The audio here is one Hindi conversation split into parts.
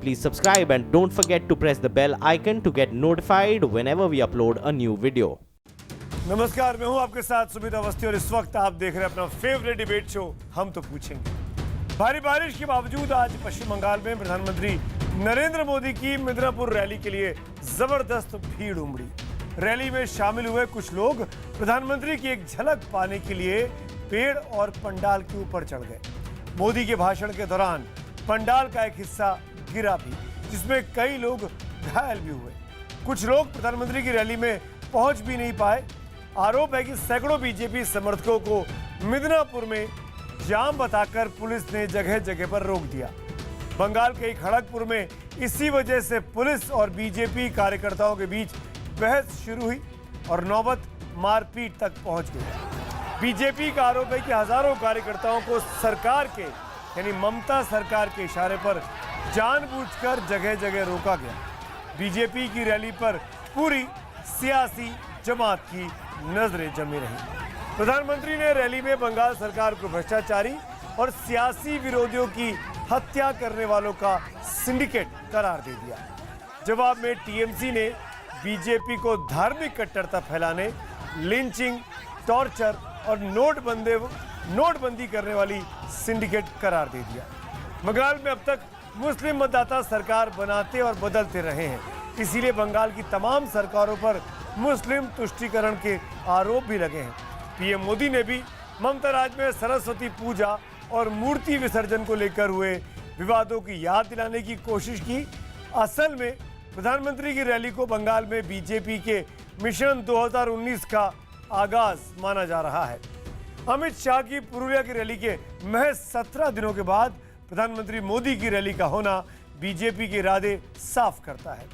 Please subscribe and don't forget to press the bell icon to get notified whenever we upload a new video. नमस्कार, मैं हूं आपके साथ सुमित अवस्थी और इस वक्त आप देख रहे हैं अपना फेवरेट डिबेट शो हम तो पूछेंगे। भारी बारिश के बावजूद आज पश्चिम बंगाल में प्रधानमंत्री नरेंद्र मोदी की मिदनापुर रैली के लिए जबरदस्त भीड़ उमड़ी। रैली में शामिल हुए कुछ लोग प्रधानमंत्री की एक झलक पाने के लिए पेड़ और पंडाल के ऊपर चढ़ गए। मोदी के भाषण के दौरान पंडाल का एक हिस्सा गिरा भी, जिसमें कई लोग घायल भी हुए। कुछ लोग प्रधानमंत्री की रैली में पहुंच भी नहीं पाए। आरोप है कि सैकड़ों बीजेपी समर्थकों को मिदनापुर में जाम बताकर पुलिस ने जगह जगह पर रोक दिया। बंगाल के खड़गपुर में इसी वजह से पुलिस और बीजेपी कार्यकर्ताओं के बीच बहस शुरू हुई और नौबत मारपीट तक पहुंच गई। बीजेपी का आरोप है कि हजारों कार्यकर्ताओं को सरकार के यानी ममता सरकार के इशारे पर जानबूझकर जगह जगह रोका गया। बीजेपी की रैली पर पूरी सियासी जमात की नजरें जमी रही। प्रधानमंत्री ने रैली में बंगाल सरकार को भ्रष्टाचारी और सियासी विरोधियों की हत्या करने वालों का सिंडिकेट करार दे दिया। जवाब में टीएमसी ने बीजेपी को धार्मिक कट्टरता फैलाने, लिंचिंग, टॉर्चर और नोटबंदी करने वाली सिंडिकेट करार दे दिया। बंगाल में अब तक मुस्लिम मतदाता सरकार बनाते और बदलते रहे हैं, इसीलिए बंगाल की तमाम सरकारों पर मुस्लिम तुष्टीकरण के आरोप भी लगे हैं। पीएम मोदी ने भी ममता राज में सरस्वती पूजा और मूर्ति विसर्जन को लेकर हुए विवादों की याद दिलाने की कोशिश की। असल में प्रधानमंत्री की रैली को बंगाल में बीजेपी के मिशन 2019 का आगाज माना जा रहा है। अमित शाह की पुरुलिया की रैली के महज 17 दिनों के बाद प्रधानमंत्री मोदी की रैली का होना बीजेपी के इरादे साफ करता है।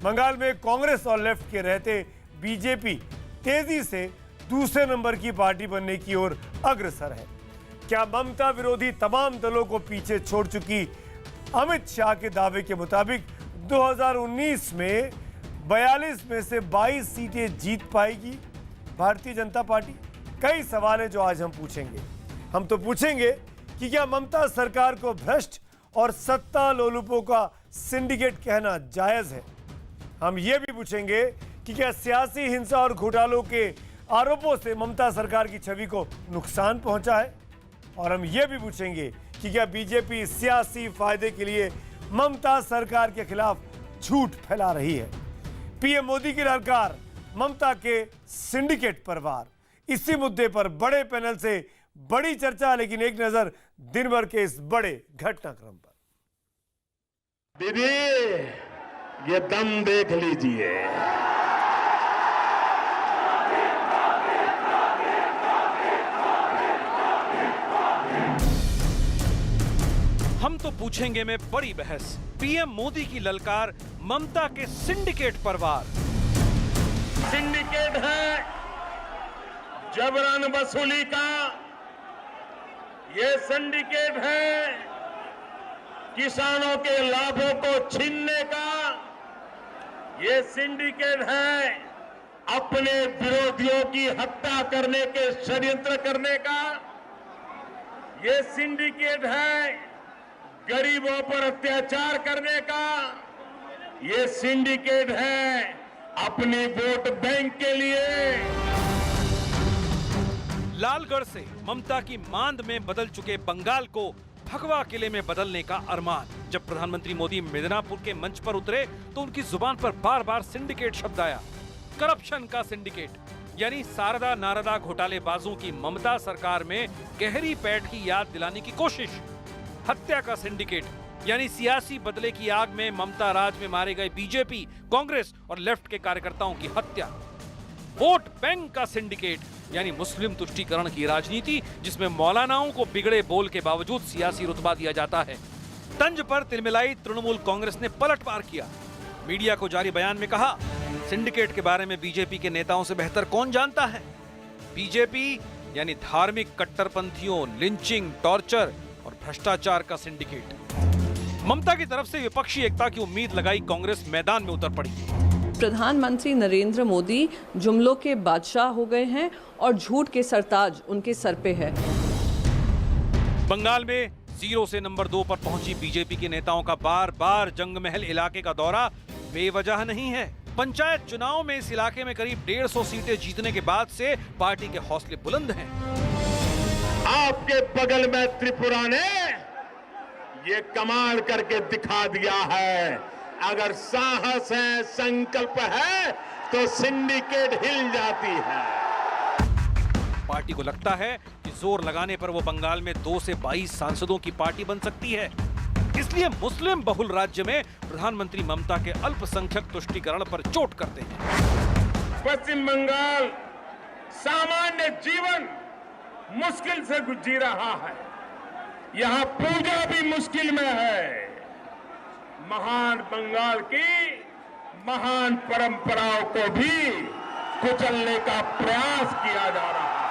बंगाल में कांग्रेस और लेफ्ट के रहते बीजेपी तेजी से दूसरे नंबर की पार्टी बनने की ओर अग्रसर है। क्या ममता विरोधी तमाम दलों को पीछे छोड़ चुकी अमित शाह के दावे के मुताबिक 2019 में 42 में से 22 सीटें जीत पाएगी भारतीय जनता पार्टी? कई सवाल है जो आज हम पूछेंगे। हम तो पूछेंगे कि क्या ममता सरकार को भ्रष्ट और सत्ता लोलुपों का सिंडिकेट कहना जायज है? हम ये भी पूछेंगे कि क्या सियासी हिंसा और घोटालों के आरोपों से ममता सरकार की छवि को नुकसान पहुंचा है? और हम ये भी पूछेंगे कि क्या बीजेपी सियासी फायदे के लिए ममता सरकार के खिलाफ झूठ फैला रही है? पीएम मोदी की ललकार ममता के सिंडिकेट पर वार, इसी मुद्दे पर बड़े पैनल से बड़ी चर्चा। लेकिन एक नजर दिन भर के इस बड़े घटनाक्रम पर। दीदी, ये दम देख लीजिए। हम तो पूछेंगे में बड़ी बहस, पीएम मोदी की ललकार ममता के सिंडिकेट पर वार। सिंडिकेट है जबरन वसूली का, ये सिंडिकेट है किसानों के लाभों को छीनने का, ये सिंडिकेट है अपने विरोधियों की हत्या करने के षड्यंत्र करने का, ये सिंडिकेट है गरीबों पर अत्याचार करने का, ये सिंडिकेट है अपनी वोट बैंक के लिए। लालगढ़ से ममता की मांद में बदल चुके बंगाल को भगवा किले में बदलने का अरमान। जब प्रधानमंत्री मोदी मिदनापुर के मंच पर उतरे तो उनकी जुबान पर बार बार सिंडिकेट शब्द आया। करप्शन का सिंडिकेट, यानी सारदा नारदा घोटालेबाजों की ममता सरकार में गहरी पैठ की याद दिलाने की कोशिश। हत्या का सिंडिकेट, यानी सियासी बदले की आग में ममता राज में मारे गए बीजेपी, कांग्रेस और लेफ्ट के कार्यकर्ताओं की हत्या। वोट बैंक का सिंडिकेट, यानी मुस्लिम तुष्टीकरण की राजनीति, जिसमें मौलानाओं को बिगड़े बोल के बावजूद सियासी रुतबा दिया जाता है। तंज पर तिलमिलाई तृणमूल कांग्रेस ने पलटवार किया। मीडिया को जारी बयान में कहा, सिंडिकेट के बारे में बीजेपी के नेताओं से बेहतर कौन जानता है। बीजेपी यानी धार्मिक कट्टरपंथियों, लिंचिंग, टॉर्चर और भ्रष्टाचार का सिंडिकेट। ममता की तरफ से विपक्षी एकता की उम्मीद लगाई कांग्रेस मैदान में उतर पड़ी। प्रधानमंत्री नरेंद्र मोदी जुमलों के बादशाह हो गए हैं और झूठ के सरताज उनके सर पे है। बंगाल में 0 से नंबर 2 पर पहुंची बीजेपी के नेताओं का बार बार जंगमहल इलाके का दौरा बेवजह नहीं है। पंचायत चुनाव में इस इलाके में करीब 150 सीटें जीतने के बाद से पार्टी के हौसले बुलंद हैं। आपके बगल में त्रिपुरा ने ये कमाल करके दिखा दिया है। अगर साहस है, संकल्प है तो सिंडिकेट हिल जाती है। पार्टी को लगता है कि जोर लगाने पर वो बंगाल में 2 से 22 सांसदों की पार्टी बन सकती है। इसलिए मुस्लिम बहुल राज्य में प्रधानमंत्री ममता के अल्पसंख्यक तुष्टीकरण पर चोट करते हैं। पश्चिम बंगाल सामान्य जीवन मुश्किल से जी रहा है। यहां पूजा भी मुश्किल में है। महान बंगाल की महान परंपराओं को भी कुचलने का प्रयास किया जा रहा है।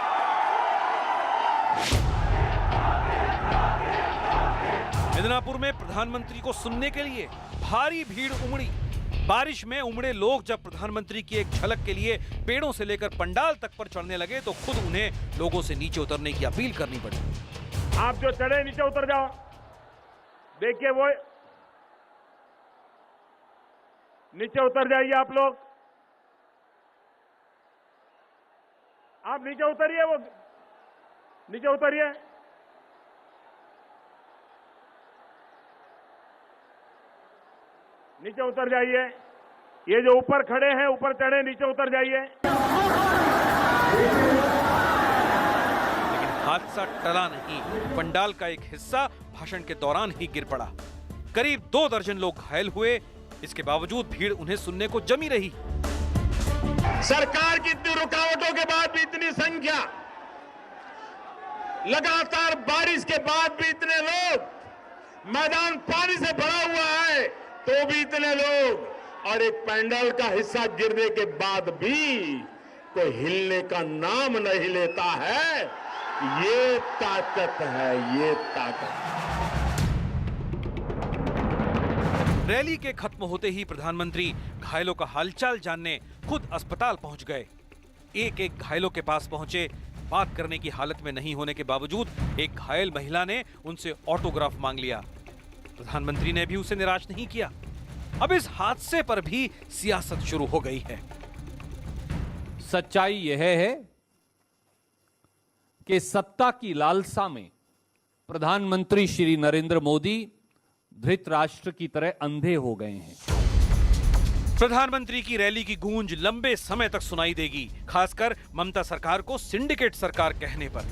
मिदनापुर में प्रधानमंत्री को सुनने के लिए भारी भीड़ उमड़ी। बारिश में उमड़े लोग जब प्रधानमंत्री की एक झलक के लिए पेड़ों से लेकर पंडाल तक पर चढ़ने लगे तो खुद उन्हें लोगों से नीचे उतरने की अपील करनी पड़ी। आप जो चढ़े नीचे उतर जाओ। देखिए वो नीचे उतर जाइए। आप लोग आप नीचे उतरिए। वो नीचे उतरिए। नीचे उतर जाइए। ये जो ऊपर खड़े हैं ऊपर चढ़े, नीचे उतर जाइए। लेकिन हादसा टला नहीं। पंडाल का एक हिस्सा भाषण के दौरान ही गिर पड़ा। करीब 2 दर्जन लोग घायल हुए। इसके बावजूद भीड़ उन्हें सुनने को जमी रही। सरकार की इतनी रुकावटों के बाद भी इतनी संख्या, लगातार बारिश के बाद भी इतने लोग, मैदान पानी से भरा हुआ है तो भी इतने लोग, और एक पंडाल का हिस्सा गिरने के बाद भी कोई हिलने का नाम नहीं लेता है। ये ताकत है, ये ताकत। रैली के खत्म होते ही प्रधानमंत्री घायलों का हालचाल जानने खुद अस्पताल पहुंच गए। एक एक घायलों के पास पहुंचे। बात करने की हालत में नहीं होने के बावजूद एक घायल महिला ने उनसे ऑटोग्राफ मांग लिया। प्रधानमंत्री ने भी उसे निराश नहीं किया। अब इस हादसे पर भी सियासत शुरू हो गई है। सच्चाई यह है कि सत्ता की लालसा में प्रधानमंत्री श्री नरेंद्र मोदी धृतराष्ट्र की तरह अंधे हो गए हैं। प्रधानमंत्री की रैली की गूंज लंबे समय तक सुनाई देगी, खासकर ममता सरकार को सिंडिकेट सरकार कहने पर।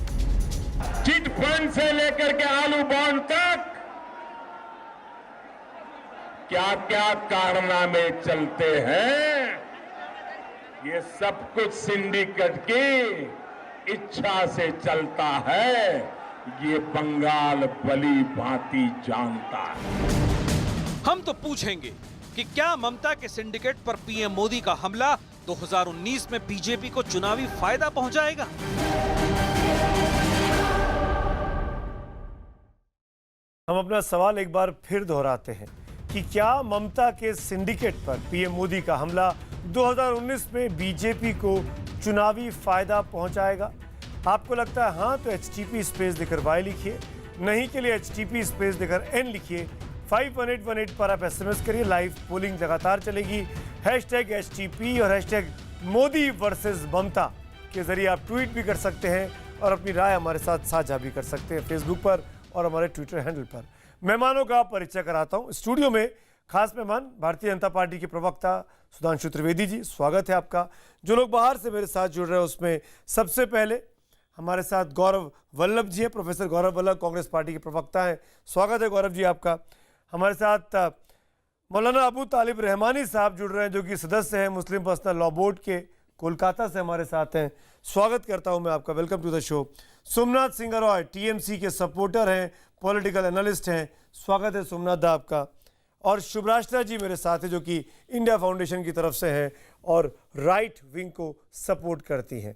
चिट फंड से लेकर के आलू बॉन्ड तक क्या क्या कारनामे चलते हैं, ये सब कुछ सिंडिकेट की इच्छा से चलता है। ये बंगाल भली भांति जानता है। हम तो पूछेंगे कि क्या ममता के सिंडिकेट पर पीएम मोदी का हमला 2019 में बीजेपी को चुनावी फायदा पहुंचाएगा? हम अपना सवाल एक बार फिर दोहराते हैं कि क्या ममता के सिंडिकेट पर पीएम मोदी का हमला 2019 में बीजेपी को चुनावी फायदा पहुंचाएगा? आपको लगता है हाँ तो HTP स्पेस देकर Y लिखिए, नहीं के लिए HTP स्पेस देकर N लिखिए। 51818 पर आप SMS करिए। लाइव पोलिंग लगातार चलेगी। #HTP और #मोदी वर्सेस ममता के जरिए आप ट्वीट भी कर सकते हैं और अपनी राय हमारे साथ साझा भी कर सकते हैं फेसबुक पर और हमारे ट्विटर हैंडल पर। मेहमानों का परिचय कराता हूं। स्टूडियो में खास मेहमान भारतीय जनता पार्टी के प्रवक्ता सुधांशु त्रिवेदी जी, स्वागत है आपका। जो लोग बाहर से मेरे साथ जुड़ रहे हैं उसमें सबसे पहले हमारे साथ गौरव वल्लभ जी हैं। प्रोफेसर गौरव वल्लभ कांग्रेस पार्टी के प्रवक्ता हैं, स्वागत है गौरव जी आपका। हमारे साथ मौलाना अबू तालिब रहमानी साहब जुड़ रहे हैं जो कि सदस्य हैं मुस्लिम पर्सनल लॉ बोर्ड के, कोलकाता से हमारे साथ हैं, स्वागत करता हूं मैं आपका, welcome to the show. Somnath Singh Roy TMC के सपोर्टर हैं, पॉलिटिकल एनालिस्ट हैं, स्वागत है सोमनाथ दा आपका। और शुभराष्ट्रा जी मेरे साथ हैं जो कि इंडिया फाउंडेशन की तरफ से हैं और राइट विंग को सपोर्ट करती हैं।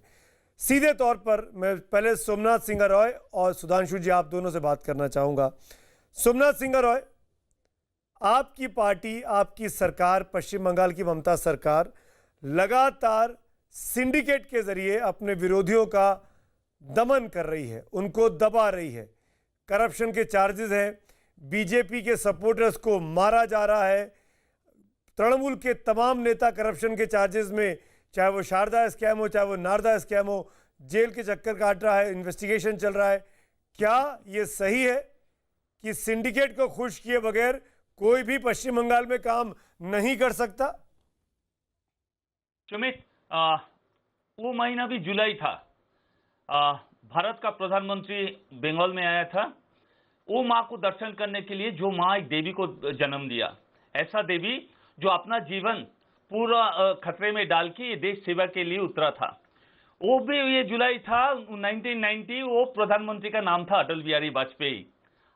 सीधे तौर पर मैं पहले सोमनाथ सिंह रॉय और सुधांशु जी आप दोनों से बात करना चाहूँगा। सोमनाथ सिंह रॉय, आपकी पार्टी, आपकी सरकार, पश्चिम बंगाल की ममता सरकार लगातार सिंडिकेट के जरिए अपने विरोधियों का दमन कर रही है, उनको दबा रही है। करप्शन के चार्जेस हैं, बीजेपी के सपोर्टर्स को मारा जा रहा है, तृणमूल के तमाम नेता करप्शन के चार्जेस में, चाहे वो शारदा स्कैम हो, चाहे वो नारदा स्कैम हो, जेल के चक्कर काट रहा है, इन्वेस्टिगेशन चल रहा है। क्या ये सही है कि सिंडिकेट को खुश किए बगैर कोई भी पश्चिम बंगाल में काम नहीं कर सकता? सुमित, वो महीना भी जुलाई था। भारत का प्रधानमंत्री बंगाल में आया था। वो माँ को दर्शन करने के लिए, जो माँ एक देवी को जन्म दिया, ऐसा देवी जो अपना जीवन पूरा खतरे में डाल के ये देश सेवा के लिए उतरा था। वो भी ये जुलाई था 1990। वो प्रधानमंत्री का नाम था अटल बिहारी वाजपेयी।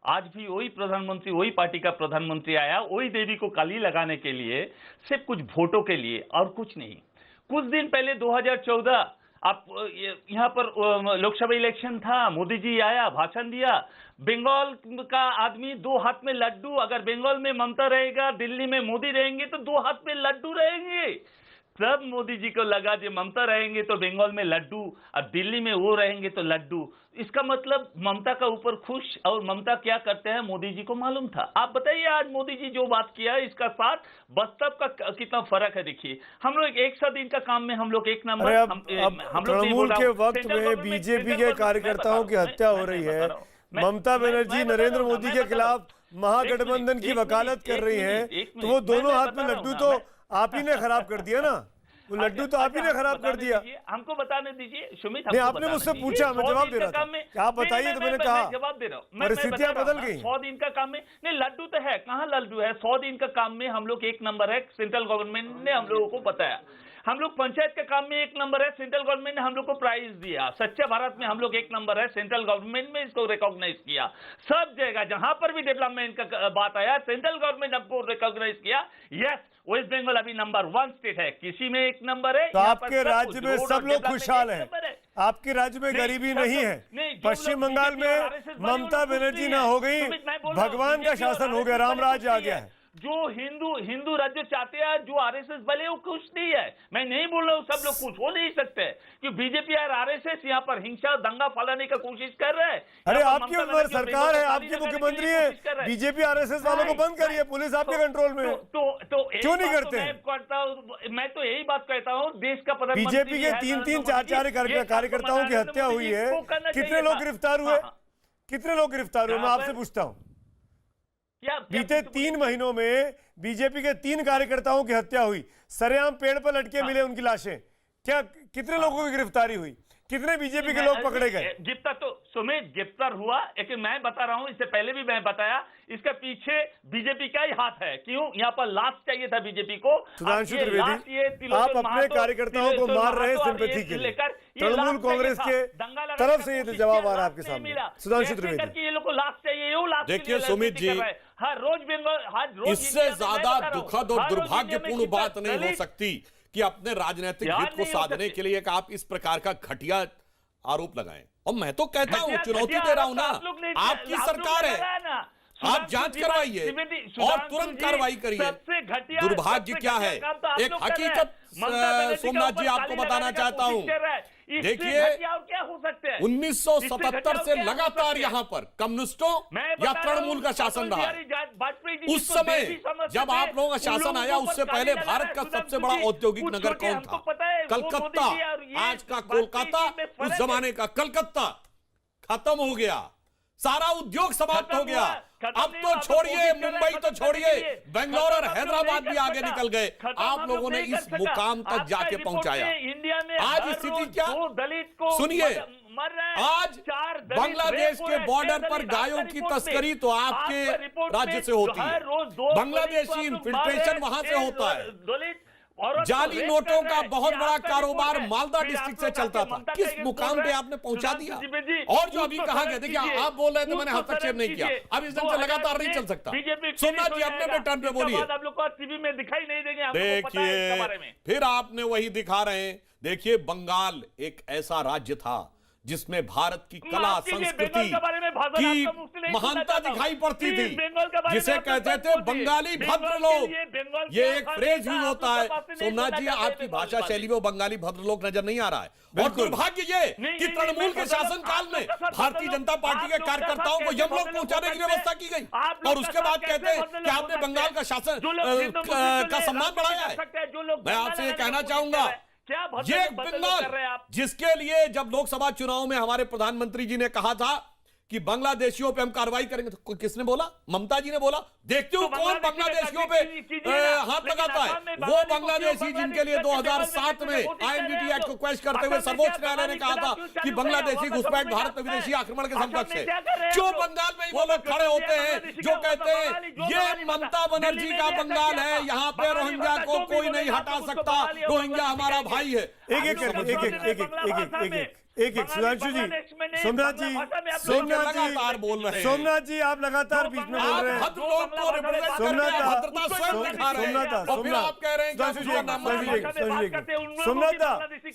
आज भी वही प्रधानमंत्री, वही पार्टी का प्रधानमंत्री आया, वही देवी को काली लगाने के लिए, सिर्फ कुछ वोटों के लिए और कुछ नहीं। कुछ दिन पहले 2014 आप यहाँ पर लोकसभा इलेक्शन था, मोदी जी आया, भाषण दिया। बंगाल का आदमी दो हाथ में लड्डू, अगर बंगाल में ममता रहेगा, दिल्ली में मोदी रहेंगे तो दो हाथ में लड्डू रहेंगे। तब मोदी जी को लगा कि ममता रहेंगे तो बंगाल में लड्डू और दिल्ली में वो रहेंगे तो लड्डू। इसका मतलब ममता का ऊपर खुश, और ममता क्या करते हैं मोदी जी को मालूम था। आप बताइए आज मोदी जी जो बात किया है, इसका साथ वास्तव का कितना फर्क है। देखिए, हम लोग 100 दिन का काम में हम लोग एक नंबर। अब तृणमूल के वक्त में बीजेपी के कार्यकर्ताओं की हत्या हो रही है, ममता बनर्जी नरेंद्र मोदी के खिलाफ महागठबंधन की वकालत कर रही है, तो वो दोनों हाथ में लड्डू तो आप ही ने खराब कर दिया ना। वो लड्डू तो आप ही ने खराब कर दिया। हमको बताने दीजिए सुमित। नहीं, आपने मुझसे पूछा, मैं जवाब दे रहा था। क्या आप बताइए, तो मैंने कहा जवाब दे रहा हूँ। परिस्थितियां बदल गई। 100 दिन का काम में नहीं, लड्डू तो है, कहाँ लड्डू है। 100 दिन का काम में हम लोग एक नंबर है। सेंट्रल गवर्नमेंट ने हम लोगों को बताया। हम लोग पंचायत के काम में एक नंबर है, सेंट्रल गवर्नमेंट ने हम लोग को प्राइज दिया। स्वच्छ भारत में हम लोग एक नंबर है, सेंट्रल गवर्नमेंट में इसको रिकॉग्नाइज किया। सब जगह जहां पर भी डेवलपमेंट का बात आया, सेंट्रल गवर्नमेंट हमको रिकॉग्नाइज किया। यस, वेस्ट बंगाल अभी नंबर 1 स्टेट है, किसी में एक नंबर है। तो आपके राज्य में सब लोग खुशहाल हैं, आपके राज्य में गरीबी नहीं है। पश्चिम बंगाल में ममता बनर्जी ना हो गई, भगवान का शासन हो गया, राम राज्य आ गया है। जो हिंदू राज्य चाहते हैं, जो आरएसएस वाले, वो खुश नहीं है। मैं नहीं बोल रहा हूँ सब लोग खुश हो नहीं सकते, कि बीजेपी और आरएसएस यहाँ पर हिंसा दंगा फैलाने का कोशिश कर रहे हैं। अरे आपकी सरकार है, आपके मुख्यमंत्री है, बीजेपी आरएसएस वालों को बंद करिए, पुलिस आपके कंट्रोल में है। तो क्यों नहीं करते? मैं तो यही बात कहता हूँ, देश का बीजेपी के 3-3, 4-4 कार्यकर्ताओं की हत्या हुई है। कितने लोग गिरफ्तार हुए? कितने लोग गिरफ्तार हुए? मैं आपसे पूछता हूँ। बीते 3 महीनों में बीजेपी के 3 कार्यकर्ताओं की हत्या हुई, सरेआम पेड़ पर लटके मिले उनकी लाशें। क्या कितने लोगों की गिरफ्तारी हुई? कितने बीजेपी के लोग पकड़े गए? गिरफ्तार तो सुमित गिरफ्तार हुआ, लेकिन मैं बता रहा हूं, इससे पहले भी मैं बताया, इसके पीछे बीजेपी का ही हाथ है। क्यों? यहाँ पर लाश चाहिए था बीजेपी को। सुधांशु त्रिवेदी, आप अपने कार्यकर्ताओं को मार रहे हैं सिंपैथी के लिए, तृणमूल कांग्रेस के तरफ से ये जवाब आ रहा है आपके सामने। सुधांशु त्रिवेदी, ये लोग को लाश चाहिए, वो लाश। देखिए सुमित जी, हर रोज बंगाल, इससे ज्यादा दुखद और दुर्भाग्यपूर्ण बात नहीं हो सकती कि अपने राजनीतिक हित को साधने के लिए आप इस प्रकार का घटिया आरोप लगाएं। और मैं तो कहता हूं, चुनौती दे रहा हूं ना, आपकी सरकार है, आप जांच करवाइए और तुरंत कार्रवाई करिए। दुर्भाग्य क्या है, एक हकीकत सोमनाथ जी आपको बताना चाहता हूं। देखिए, 1977 से लगातार यहां पर कम्युनिस्टों या तृणमूल का शासन रहा है। उस समय जब आप लोगों का शासन आया, उससे पहले भारत का सबसे बड़ा औद्योगिक नगर कौन था? कलकत्ता। आज का कोलकाता, उस जमाने का कलकत्ता खत्म हो गया, सारा उद्योग समाप्त हो गया। अब तो छोड़िए, मुंबई तो छोड़िए, बेंगलोर और हैदराबाद भी आगे निकल गए। आप लोगों ने इस मुकाम तक जाके पहुंचाया। आज स्थिति क्या? सुनिए, आज बांग्लादेश के बॉर्डर पर गायों की तस्करी तो आपके राज्य से होती है, बांग्लादेशी इन्फिल्ट्रेशन वहां से होता है। जाली नोटों का बहुत बड़ा कारोबार मालदा डिस्ट्रिक्ट से चलता था। किस मुकाम पे आपने पहुंचा दिया? और जो अभी कहा गया, देखिए आप बोल रहे थे मैंने हस्तक्षेप नहीं किया, अब इस ढंग से लगातार नहीं चल सकता। सोमनाथ जी अपने टर्न पे बोलिए। टीवी में दिखाई नहीं देंगे। देखिए, फिर आपने वही दिखा रहे हैं। देखिए, बंगाल एक ऐसा राज्य था जिसमें भारत की कला संस्कृति की महानता दिखाई पड़ती थी, जिसे कहते थे बंगाली भद्र लोग। ये एक फ्रेज यूज होता है। सोमनाथ जी, आपकी भाषा शैली में बंगाली भद्र लोग नजर नहीं आ रहा है। और दुर्भाग्य ये कि तृणमूल के शासनकाल में भारतीय जनता पार्टी के कार्यकर्ताओं को यमलोक पहुंचाने की व्यवस्था की गई, और उसके बाद कहते हैं कि आपने बंगाल का शासन का सम्मान बढ़ाया है। मैं आपसे ये कहना चाहूंगा, ये बंगाल जिसके लिए जब लोकसभा चुनाव में हमारे प्रधानमंत्री जी ने कहा था कि बांग्लादेशियों पे हम कार्रवाई करेंगे, तो किसने बोला? ममता जी ने बोला। देखते हो कौन बांग्लादेशियों पे हाथ लगाता है? वो बांग्लादेशी जिनके लिए 2007 में INDT एक्ट को क्वेश करते हुए सर्वोच्च न्यायालय ने कहा था कि बांग्लादेशी घुसपैठ भारत में विदेशी आक्रमण के समकक्ष है। जो बंगाल में वो लोग खड़े होते हैं जो कहते हैं ये ममता बनर्जी का बंगाल है, यहाँ पे रोहिंग्या को कोई नहीं हटा सकता, रोहिंग्या हमारा भाई है। एक सुधांशु जी, सोमनाथ जी, लगातार बोल रहे हैं। सोमनाथ जी, आप लगातार बीच में बोल रहे हैं।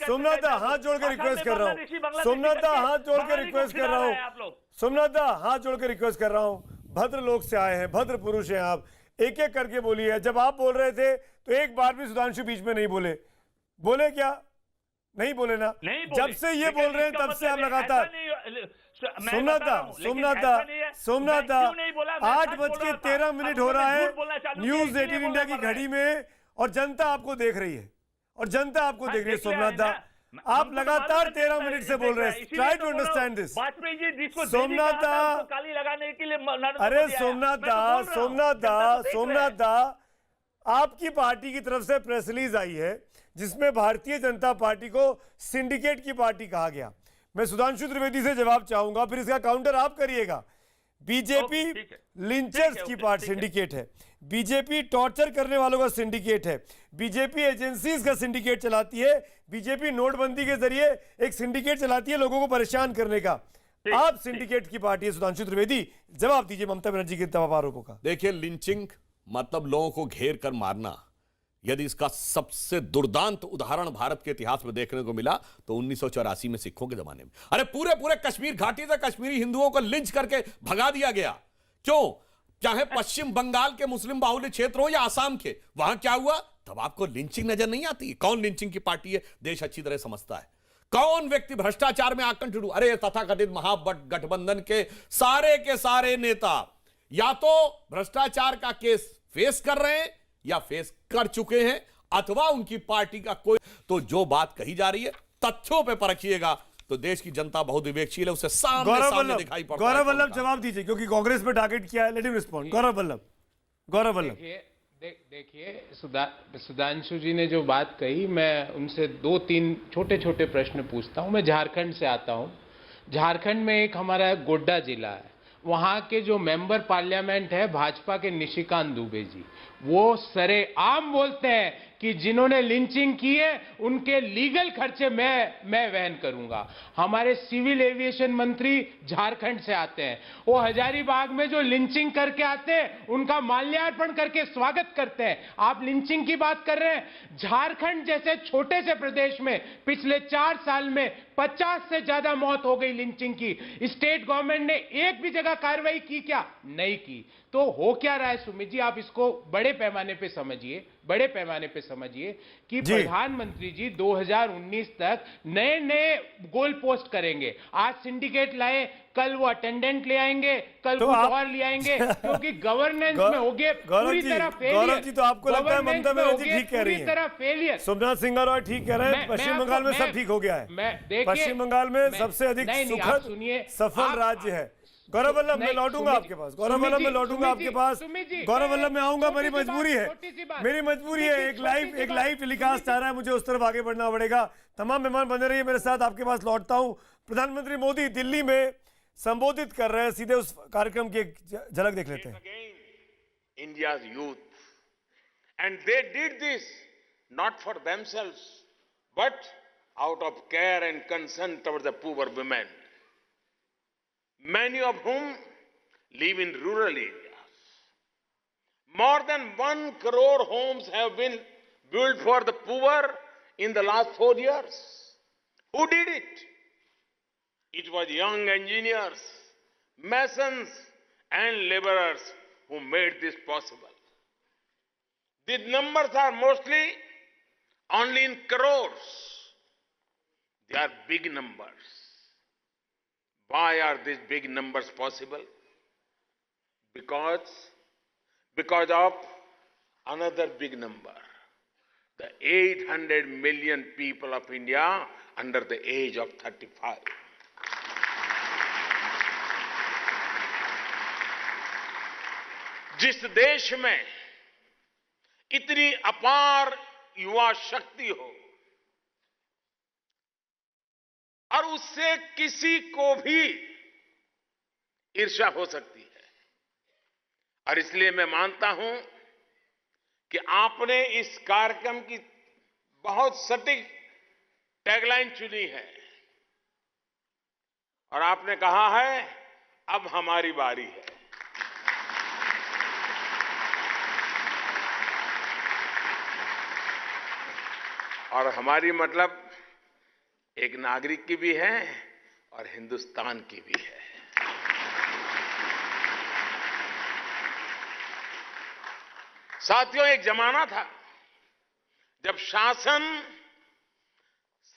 सोमनाथ दा हाथ जोड़ के रिक्वेस्ट कर रहा हूँ। सोमनाथ दा हाथ जोड़ के रिक्वेस्ट कर रहा हूँ। सोमनाथ दा हाथ जोड़ के रिक्वेस्ट कर रहा हूँ। भद्र लोक से आए हैं, भद्र पुरुष हैं आप, एक एक करके बोलिए। जब आप बोल रहे थे तो एक बार भी सुधांशु बीच में नहीं बोले। बोले क्या? नहीं बोले ना? जब से ये बोल रहे हैं तब से आप लगातार। सोमनाथ दा 8:13 हो रहा है न्यूज 18 इंडिया की घड़ी में, और जनता आपको देख रही है, और जनता आपको देख रही है। सोमनाथ दा, आप लगातार 13 मिनट से बोल रहे हैं। Try to understand this. Somnath da, अरे सोमनाथ दा, आपकी पार्टी की तरफ से प्रेस रिलीज आई है जिसमें भारतीय जनता पार्टी को सिंडिकेट की पार्टी कहा गया। मैं सुधांशु त्रिवेदी से जवाब चाहूंगा, फिर इसका काउंटर आप करिएगा। बीजेपी लिंचर्स की पार्टी सिंडिकेट है, बीजेपी टॉर्चर करने वालों का सिंडिकेट है, बीजेपी एजेंसीज का सिंडिकेट चलाती है, बीजेपी नोटबंदी के जरिए एक सिंडिकेट चलाती है लोगों को परेशान करने का। आप सिंडिकेट की पार्टी है सुधांशु त्रिवेदी, जवाब दीजिए ममता बनर्जी के तमाम आरोपों का। देखिए, लिंचिंग मतलब लोगों को घेर कर मारना। यदि इसका सबसे दुर्दांत उदाहरण भारत के इतिहास में देखने को मिला तो 1984 में सिखों के जमाने में। अरे पूरे कश्मीर घाटी से कश्मीरी हिंदुओं को लिंच करके भगा दिया गया। क्यों? चाहे पश्चिम बंगाल के मुस्लिम बाहुल्य क्षेत्र हो या आसाम के, वहां क्या हुआ? तब आपको लिंचिंग नजर नहीं आती? कौन लिंचिंग की पार्टी है देश अच्छी तरह समझता है। कौन व्यक्ति भ्रष्टाचार में आकंठ? अरे तथाकथित महागठबंधन के सारे नेता या तो भ्रष्टाचार का केस फेस कर रहे हैं या फेस कर चुके हैं, अथवा उनकी पार्टी का कोई। तो जो बात कही जा रही है तथ्यों पे परखिएगा तो देश की जनता बहुत विवेकशील है, उसे सामने दिखाई पड़ता है। गौरव वल्लभ जवाब दीजिए, क्योंकि कांग्रेस पे टारगेट किया है। Let him respond. Gaurav Vallabh देखिए, सुधांशु जी ने जो बात कही, मैं उनसे 2-3 छोटे प्रश्न पूछता हूं। मैं झारखंड से आता हूं। झारखंड में एक हमारा गोड्डा जिला है, वहां के जो मेंबर पार्लियामेंट है भाजपा के निशिकांत दुबे जी, वो सरेआम बोलते हैं कि जिन्होंने लिंचिंग की है उनके लीगल खर्चे मैं वहन करूंगा। हमारे सिविल एविएशन मंत्री झारखंड से आते हैं, वो हजारीबाग में जो लिंचिंग करके आते हैं उनका माल्यार्पण करके स्वागत करते हैं। आप लिंचिंग की बात कर रहे हैं। झारखंड जैसे छोटे से प्रदेश में पिछले 4 साल में 50 से ज्यादा मौत हो गई लिंचिंग की। स्टेट गवर्नमेंट ने एक भी जगह कार्रवाई की क्या? नहीं की। तो हो क्या रहा है सुमित जी, आप इसको बड़े पैमाने पे समझिए कि प्रधानमंत्री जी 2019 तक नए गोल पोस्ट करेंगे। आज सिंडिकेट लाए, कल वो अटेंडेंट ले आएंगे, कल कुछ और ले आएंगे, क्योंकि गवर्नेंस में हो गए पूरी तरह फेलियर। गौरव जी, तो आपको लगता है ममता बनर्जी ठीक कह रही है? पूरी तरह फेलियर। सोमनाथ सिंह ठीक कह रहे हैं। पश्चिम बंगाल में सब ठीक हो गया है। पश्चिम बंगाल में सबसे अधिक सुखद सफल राज्य है। गौरव वल्लभ, मैं लौटूंगा आपके पास। गौरव वल्लभ, मैं लौटूंगा आपके पास। गौरव वल्लभ, मैं आऊंगा। मेरी मजबूरी है। एक लाइव टेलीकास्ट चाह रहा है, मुझे उस तरफ आगे बढ़ना पड़ेगा। तमाम मेहमान बने रहिए मेरे साथ। आपके पास लौटता हूं। प्रधानमंत्री मोदी दिल्ली में संबोधित कर रहे हैं, सीधे उस कार्यक्रम की एक झलक देख लेते हैं। India's youth, and they did this not for themselves, but out of care and concern towards the poor women, many of whom live in rural areas. More than 1 crore homes have been built for the poor in the last 4 years. Who did it? It was young engineers, masons, and laborers who made this possible. These numbers are mostly only in crores. They are big numbers. Why are these big numbers possible? Because of another big number. The 800 million people of India under the age of 35. जिस देश में इतनी अपार युवा शक्ति हो और उससे किसी को भी ईर्ष्या हो सकती है, और इसलिए मैं मानता हूं कि आपने इस कार्यक्रम की बहुत सटीक टैगलाइन चुनी है और आपने कहा है अब हमारी बारी है। और हमारी मतलब एक नागरिक की भी है और हिंदुस्तान की भी है। साथियों, एक जमाना था जब शासन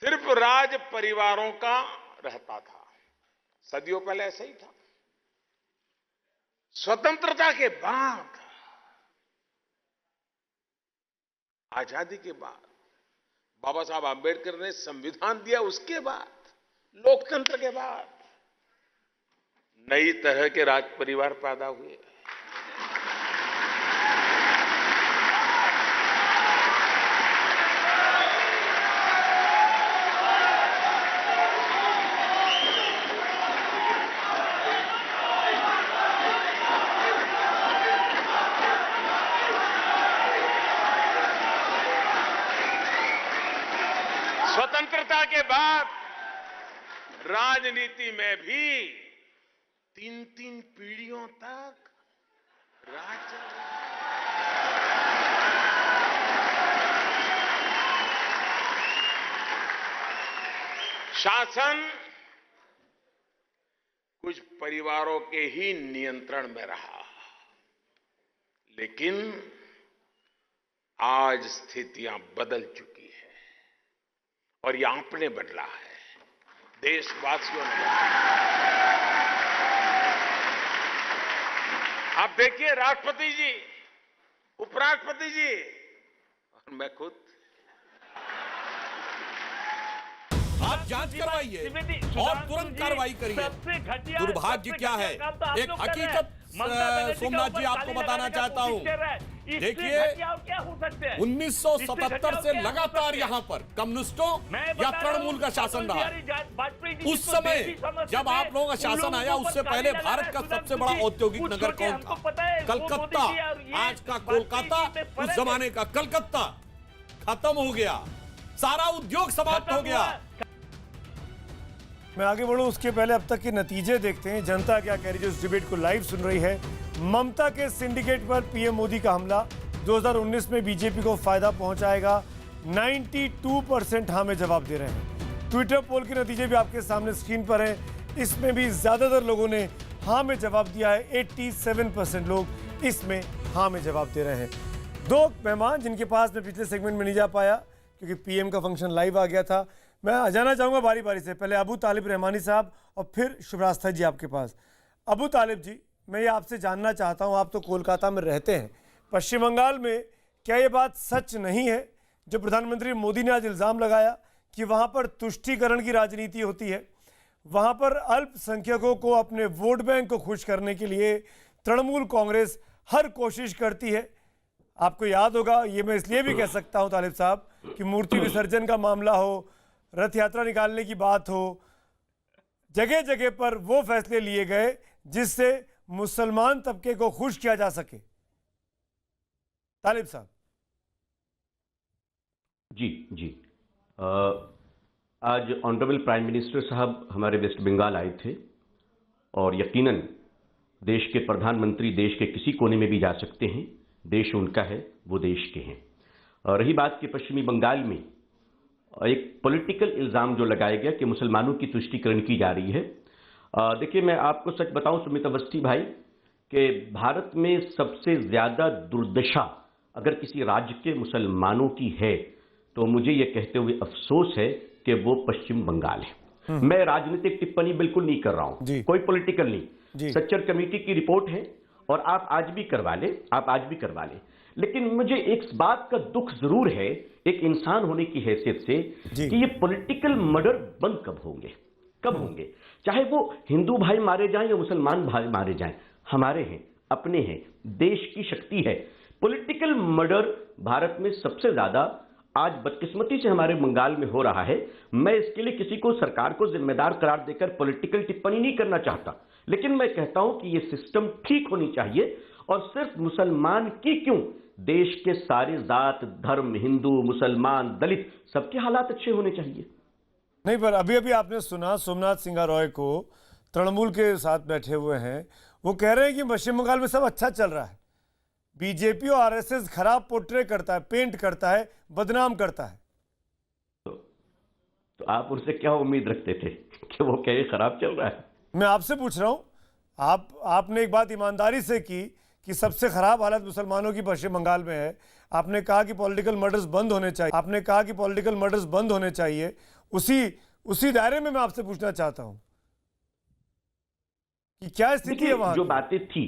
सिर्फ राज परिवारों का रहता था। सदियों पहले ऐसा ही था। स्वतंत्रता के बाद, आजादी के बाद, बाबा साहब आंबेडकर ने संविधान दिया, उसके बाद, लोकतंत्र के बाद नई तरह के राज परिवार पैदा हुए। स्वतंत्रता के बाद राजनीति में भी 3-3 पीढ़ियों तक राज चल रहा है। शासन कुछ परिवारों के ही नियंत्रण में रहा, लेकिन आज स्थितियां बदल चुकी है और ये आपने बदला है, देशवासियों ने। आप देखिए, राष्ट्रपति जी, उपराष्ट्रपति जी और मैं खुद, आप जांच करवाइए और तुरंत कार्रवाई करिए। दुर्भाग्य क्या है, एक हकीकत सोमनाथ जी आपको बताना चाहता हूं। देखिए, 1977 से लगातार यहां पर कम्युनिस्टों या तृणमूल का शासन रहा। उस समय जब आप लोगों का शासन आया, उससे पहले भारत का सबसे बड़ा औद्योगिक नगर कौन था? कलकत्ता। आज का कोलकाता, उस जमाने का कलकत्ता खत्म हो गया, सारा उद्योग समाप्त हो गया। मैं आगे बढ़ूं उसके पहले अब तक के नतीजे देखते हैं। जनता क्या कह रही है जो इस डिबेट को लाइव सुन रही है। ममता के सिंडिकेट पर पीएम मोदी का हमला 2019 में बीजेपी को फायदा पहुंचाएगा। 92% हाँ में जवाब दे रहे हैं। ट्विटर पोल के नतीजे भी आपके सामने स्क्रीन पर हैं। इसमें भी ज्यादातर लोगों ने हाँ में जवाब दिया है। 87% लोग इसमें हाँ में जवाब दे रहे हैं। दो मेहमान जिनके पास मैं पिछले सेगमेंट में नहीं जा पाया क्योंकि पीएम का फंक्शन लाइव आ गया था, मैं आ जाना चाहूँगा बारी बारी से। पहले अबू तालिब रहमानी साहब और फिर शुभरास्ता जी आपके पास। अबू तालिब जी, मैं ये आपसे जानना चाहता हूँ, आप तो कोलकाता में रहते हैं, पश्चिम बंगाल में क्या ये बात सच नहीं है जो प्रधानमंत्री मोदी ने आज इल्ज़ाम लगाया कि वहाँ पर तुष्टीकरण की राजनीति होती है, वहाँ पर अल्पसंख्यकों को अपने वोट बैंक को खुश करने के लिए तृणमूल कांग्रेस हर कोशिश करती है? आपको याद होगा, ये मैं इसलिए भी कह सकता हूँ तालिब साहब कि मूर्ति विसर्जन का मामला हो, रथ यात्रा निकालने की बात हो, जगह जगह पर वो फैसले लिए गए जिससे मुसलमान तबके को खुश किया जा सके। तालिब साहब। जी आज ऑनरेबल प्राइम मिनिस्टर साहब हमारे वेस्ट बंगाल आए थे और यकीनन देश के प्रधानमंत्री देश के किसी कोने में भी जा सकते हैं, देश उनका है, वो देश के हैं। और रही बात कि पश्चिमी बंगाल में एक पॉलिटिकल इल्जाम जो लगाया गया कि मुसलमानों की तुष्टीकरण की जा रही है। देखिए, मैं आपको सच बताऊं सुमित अवस्थी भाई कि भारत में सबसे ज्यादा दुर्दशा अगर किसी राज्य के मुसलमानों की है तो मुझे यह कहते हुए अफसोस है कि वो पश्चिम बंगाल है। मैं राजनीतिक टिप्पणी बिल्कुल नहीं कर रहा हूं, कोई पॉलिटिकल नहीं। सच्चर कमेटी की रिपोर्ट है और आप आज भी करवा लें, लेकिन मुझे एक बात का दुख जरूर है एक इंसान होने की हैसियत से कि ये पॉलिटिकल मर्डर बंद कब होंगे। चाहे वो हिंदू भाई मारे जाएं या मुसलमान भाई मारे जाएं, हमारे हैं, अपने हैं, देश की शक्ति है। पॉलिटिकल मर्डर भारत में सबसे ज्यादा आज बदकिस्मती से हमारे बंगाल में हो रहा है। मैं इसके लिए किसी को, सरकार को जिम्मेदार करार देकर पॉलिटिकल टिप्पणी नहीं करना चाहता, लेकिन मैं कहता हूं कि यह सिस्टम ठीक होनी चाहिए और सिर्फ मुसलमान की क्यों, देश के सारे जात धर्म, हिंदू मुसलमान दलित, सबके हालात अच्छे होने चाहिए। नहीं, पर अभी अभी आपने सुना सोमनाथ सिंह रॉय को, तृणमूल के साथ बैठे हुए हैं, वो कह रहे हैं कि पश्चिम बंगाल में सब अच्छा चल रहा है, बीजेपी और आरएसएस खराब पोर्ट्रे करता है, पेंट करता है, बदनाम करता है। तो आप उनसे क्या उम्मीद रखते थे कि वो कहे खराब चल रहा है? मैं आपसे पूछ रहा हूं, आपने एक बात ईमानदारी से की कि सबसे खराब हालत मुसलमानों की पश्चिम बंगाल में है। आपने कहा कि पॉलिटिकल मर्डर्स बंद होने चाहिए। उसी दायरे में मैं आपसे पूछना चाहता हूं कि क्या स्थिति है वहां। जो बातें थी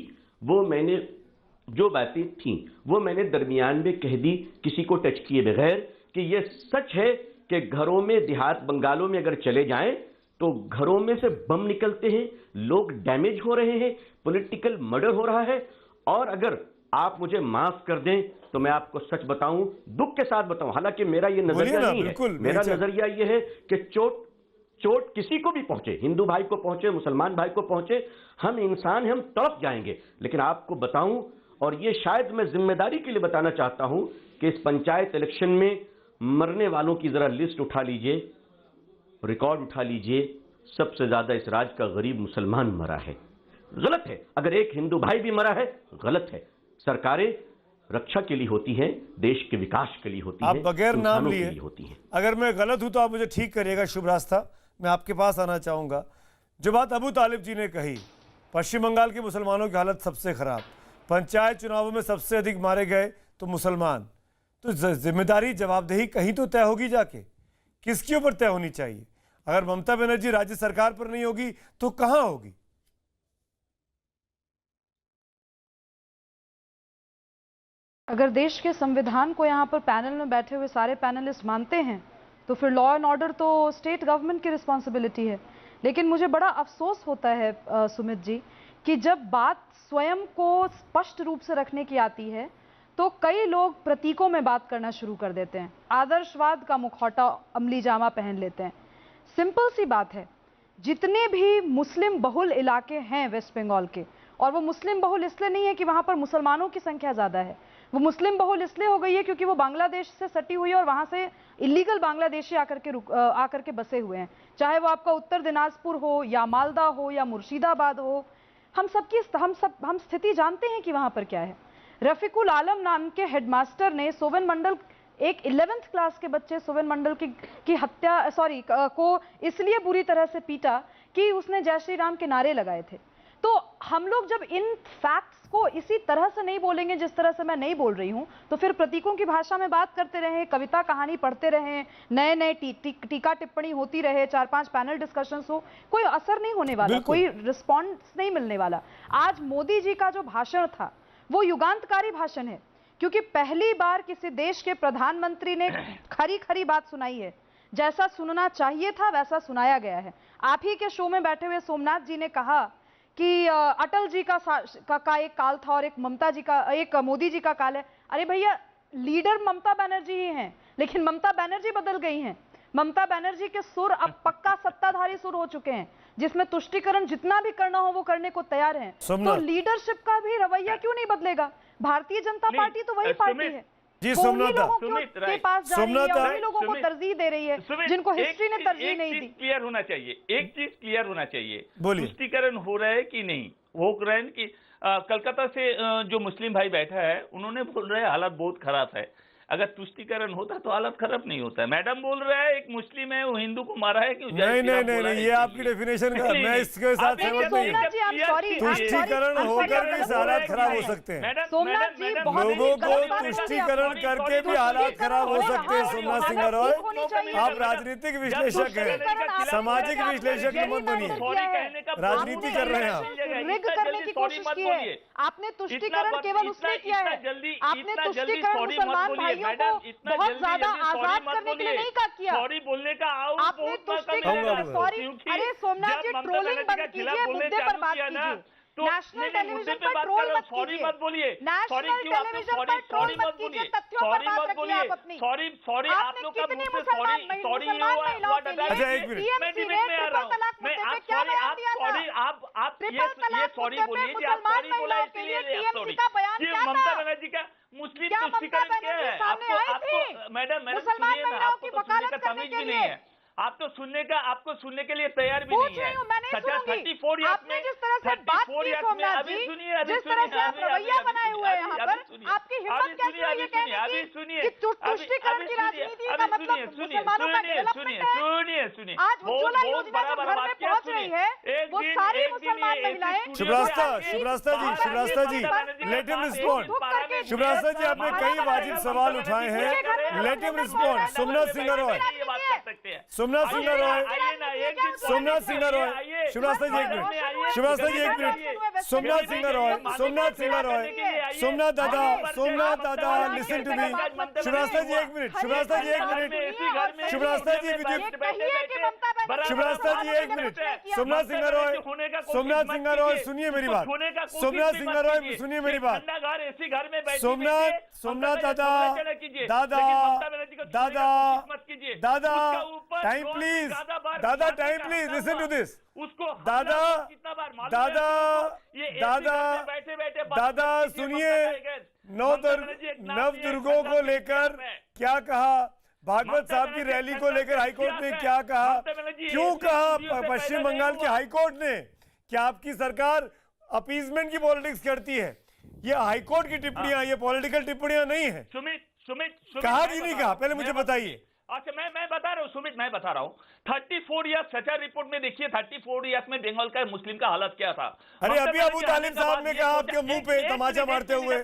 वो मैंने दरमियान में कह दी, किसी को टच किए बगैर, कि ये सच है कि घरों में, देहात बंगालों में अगर चले जाएं तो घरों में से बम निकलते हैं, लोग डैमेज हो रहे हैं, पॉलिटिकल मर्डर हो रहा है। और अगर आप मुझे माफ कर दें तो मैं आपको सच बताऊं, दुख के साथ बताऊं, हालांकि मेरा ये नजरिया नहीं है, मेरा नजरिया ये है कि चोट किसी को भी पहुंचे, हिंदू भाई को पहुंचे, मुसलमान भाई को पहुंचे, हम इंसान हैं, हम तड़प जाएंगे। लेकिन आपको बताऊं, और ये शायद मैं जिम्मेदारी के लिए बताना चाहता हूं, कि इस पंचायत इलेक्शन में मरने वालों की जरा लिस्ट उठा लीजिए, रिकॉर्ड उठा लीजिए, सबसे ज्यादा इस राज्य का गरीब मुसलमान मरा है। गलत है, अगर एक हिंदू भाई भी मरा है, गलत है। सरकारें रक्षा के लिए होती हैं, देश के विकास के लिए होती हैं, आप बगैर नाम लिए होती हैं। अगर मैं गलत हूं तो आप मुझे ठीक करिएगा, शुभ रास्ता। मैं आपके पास आना चाहूंगा। जो बात अबू तालिब जी ने कही, पश्चिम बंगाल के मुसलमानों की हालत सबसे खराब, पंचायत चुनावों में सबसे अधिक मारे गए तो मुसलमान, तो जिम्मेदारी, जवाबदेही कहीं तो तय होगी जाके, किसके ऊपर तय होनी चाहिए? अगर ममता बनर्जी राज्य सरकार पर नहीं होगी तो कहां होगी? अगर देश के संविधान को यहाँ पर पैनल में बैठे हुए सारे पैनलिस्ट मानते हैं तो फिर लॉ एंड ऑर्डर तो स्टेट गवर्नमेंट की रिस्पॉन्सिबिलिटी है। लेकिन मुझे बड़ा अफसोस होता है सुमित जी कि जब बात स्वयं को स्पष्ट रूप से रखने की आती है तो कई लोग प्रतीकों में बात करना शुरू कर देते हैं, आदर्शवाद का मुखौटा अमली जामा पहन लेते हैं। सिंपल सी बात है, जितने भी मुस्लिम बहुल इलाके हैं वेस्ट बंगाल के, और वो मुस्लिम बहुल इसलिए नहीं है कि वहां पर मुसलमानों की संख्या ज्यादा है, वो मुस्लिम बहुल इसलिए हो गई है क्योंकि वो बांग्लादेश से सटी हुई है और वहां से इलीगल बांग्लादेशी आकर के बसे हुए हैं। चाहे वो आपका उत्तर दिनाजपुर हो या मालदा हो या मुर्शिदाबाद हो, हम स्थिति जानते हैं कि वहां पर क्या है। रफीकुल आलम नाम के हेडमास्टर ने सोवन मंडल, एक 11th क्लास के बच्चे सोवन मंडल की हत्या को इसलिए बुरी तरह से पीटा कि उसने जय श्री राम के नारे लगाए थे। तो हम लोग जब इन फैक्ट्स को इसी तरह से नहीं बोलेंगे जिस तरह से मैं नहीं बोल रही हूं, तो फिर प्रतीकों की भाषा में बात करते रहे, कविता कहानी पढ़ते रहे, नए नए टीका टिप्पणी होती रहे, 4-5 पैनल डिस्कशंस हो, कोई असर नहीं होने वाला, कोई रिस्पॉन्स नहीं मिलने वाला। आज मोदी जी का जो भाषण था वो युगांतकारी भाषण है, क्योंकि पहली बार किसी देश के प्रधानमंत्री ने खरी खरी बात सुनाई है, जैसा सुनना चाहिए था वैसा सुनाया गया है। आप ही के शो में बैठे हुए सोमनाथ जी ने कहा कि अटल जी का एक काल था और एक मोदी जी का काल है। अरे भैया, लीडर ममता बनर्जी ही हैं, लेकिन ममता बनर्जी बदल गई हैं। ममता बनर्जी के सुर अब पक्का सत्ताधारी सुर हो चुके हैं, जिसमें तुष्टीकरण जितना भी करना हो वो करने को तैयार हैं। तो लीडरशिप का भी रवैया क्यों नहीं बदलेगा? भारतीय जनता पार्टी तो वही पार्टी है जी, सोमनाथ के पास जा रही है, वही लोगों को तरजीह दे रही है जिनको हिस्ट्री ने तरजीह नहीं दी। क्लियर होना चाहिए, एक चीज क्लियर होना चाहिए, बोलिए, तुष्टीकरण हो रहा है कि नहीं? हो रहा है कि कलकत्ता से जो मुस्लिम भाई बैठा है उन्होंने बोल रहे हालात बहुत खराब है। अगर तुष्टिकरण होता तो हालत खराब नहीं होता है। मैडम बोल रहा है एक मुस्लिम है वो हिंदू को मारा है, क्यों? नहीं नहीं नहीं नहीं, ये आपकी डेफिनेशन का, मैं इसके साथ सहमत नहीं हूँ। तुष्टिकरण होकर भी हालात खराब हो सकते हैं, लोगों को तुष्टिकरण करके भी हालात खराब हो सकते हैं। सोमनाथ सिंह रॉय, आप राजनीतिक विश्लेषक हैं, सामाजिक विश्लेषक मत बनिए, राजनीति कर रहे हैं आप। रिग करने की कोशिश की है आपने। तुष्टिकरण केवल उसने किया है, आपने तुष्टिकरण मुसलमान भाइयों को बहुत ज्यादा आजाद करने के लिए नहीं किया। सॉरी बोलने का आपने तुष्टिकरण, सॉरी, अरे सोमनाथ जी ट्रोलिंग बंद कीजिए, मुद्दे पर बात कीजिए। नेशनल टेलीविजन पर ट्रोल मत कीजिए, नेशनल टेलीविजन पर ट्रोल मत कीजिए, तथ्यों पर बात रखिए आप अपनी। आपने कितनी मुसलमान महिलाओं के लिए टीएमसी ने ट्रिपल तलाक मुद्दे पे क्या बयान दिया था? ट्रिपल तलाक मुद्दे पे मुसलमान महिलाओं के लिए टीएमसी का बयान क्या था? ममता बनर्जी का मुस्लिम तुष्टिकरण क्या है? सामने आई थी मैडम मुसलमान महिलाओं की वकालत करने के लिए। आप तो आपको सुनने के लिए तैयार भी नहीं है। मैं नहीं सुनूंगी। आपने जिस तरह से बात की सोमनाथ जी, जिस तरह से आप रवैया बनाए हुए हैं यहाँ पर, आपकी हिम्मत कैसे हुई ये कहने की कि तुष्टिकरण की राजनीति का मतलब मुसलमानों का डेवलपमेंट है? आज उज्ज्वला योजना जो घर में पहुंच रही है वो सारी मुसलमान महिलाएं। Shubhrastha ji, let him respond. Shubhrastha ji, आपने कई वाजिब सवाल उठाए हैं, let him respond. Somnath Singh Roy, Somnath Singh Roy, Somnath Singh Roy, Shubhrastha ji एक मिनट, शुभरास्ता जी एक मिनट, सोमनाथ सिंह रॉय, सोमनाथ सिंह रॉय, सोमनाथ दादा लिसन टू मी। शुभरास्ता जी एक मिनट, शुभरास्ता जी एक मिनट, शुभरास्ता जी शुभरास्ता जी एक मिनट। सोमनाथ सिंह रॉय, सोमनाथ सिंह रॉय सुनिए मेरी बात, सोमनाथ सिंह रॉय सुनिए मेरी बात। सोमनाथ दादा टाइम प्लीज, दादा time please, listen to this. दादा सुनिए, नव दुर्गों को लेकर क्या कहा, भागवत साहब की रैली को लेकर हाईकोर्ट ने क्या कहा, क्यों कहा पश्चिम बंगाल के हाईकोर्ट ने? क्या आपकी सरकार अपीजमेंट की पॉलिटिक्स करती है? ये हाईकोर्ट की टिप्पणियां, ये पॉलिटिकल टिप्पणियां नहीं है। सुमित कहा कि नहीं कहा, पहले मुझे बताइए। अच्छा, मैं बता रहा हूँ सुमित, मैं बता रहा हूँ। 34 ईयर्स सचा रिपोर्ट में देखिए, 34 ईयर्स में बंगाल का मुस्लिम का हालत क्या था। अरे अभी अबू तालिब साहब ने कहा आपके मुंह पे तमाचा मारते हुए,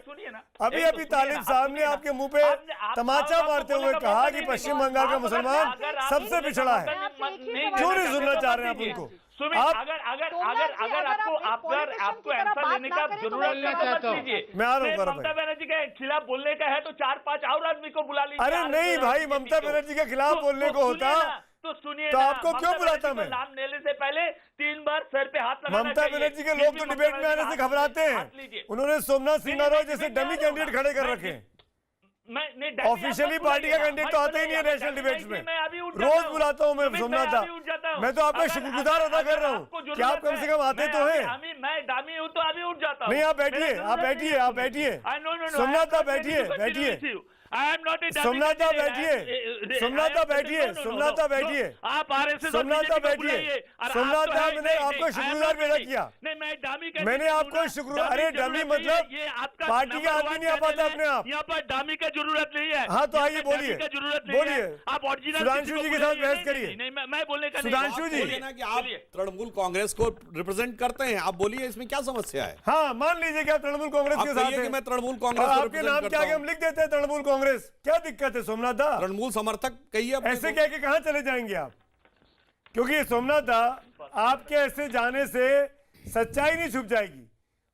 अभी तालिब साहब ने आपके मुंह पे तमाचा मारते हुए कहा कि पश्चिम बंगाल का मुसलमान सबसे पिछड़ा है। क्यों नहीं सुनना चाह रहे हैं आप उनको? सुमित, अगर आपको आंसर लेने का जरूरत है, मैं आ रहा हूँ। ममता बनर्जी के खिलाफ बोलने का है तो 4-5 और आदमी को बुला लीजिए। अरे नहीं भाई, ममता बनर्जी के खिलाफ बोलने को होता तो सुनिए, तो आपको क्यों बुलाता मैं? नाम लेने से पहले 3 बार सर पे हाथ लगाना। ममता बनर्जी के लोग तो डिबेट में आने से घबराते हैं। उन्होंने सोमनाथ सिंह रॉय जैसे डमी कैंडिडेट खड़े कर रखे हैं। ऑफिशियली पार्टी का कैंडिडेट तो आता ही नहीं है नेशनल डिबेट्स में। रोज बुलाता हूँ मैं सोमनाथ दा, मैं तो आपका शुक्रगुजार अदा कर रहा हूँ कि आप कम से कम आते तो हैं। मैं डामी हूँ तो अभी उठ जाता हूँ। नहीं, आप बैठिए, आप बैठिए, आप बैठिए, सोमनाथ दा बैठिए, बैठिए, सोमनाथ दा बैठिए, सोमनाथ दा बैठिए, सोमनाथ दा बैठिए, आप आरएसएस, सोमनाथ दा बैठिए, सोमनाथ दा मैंने आपको शुक्रगुजार पैदा किया। मैंने आपको शुक्र, अरे डमी मतलब पार्टी का आदमी नहीं आ पाता अपने आप। यहाँ पर डामी का जरूरत नहीं है। हाँ तो आइए बोलिए, बोलिए, आप ओरिजिनल सुधांशु जी के साथ बहस करिए। मैं बोलने का सुधांशु जी, कि आप तृणमूल कांग्रेस को रिप्रेजेंट करते हैं, आप बोलिए इसमें क्या समस्या है? हाँ, मान लीजिए कि आप तृणमूल कांग्रेस के साथ हैं। मैं तृणमूल कांग्रेस, आपके नाम क्या हम लिख देते हैं तृणमूल कांग्रेस, क्या दिक्कत है सोमनाथ दा? तृणमूल समर्थक कहिए, ऐसे कह के कहां चले जाएंगे आप? क्योंकि सोमनाथ दा, आपके ऐसे जाने से सच्चाई नहीं छुप जाएगी,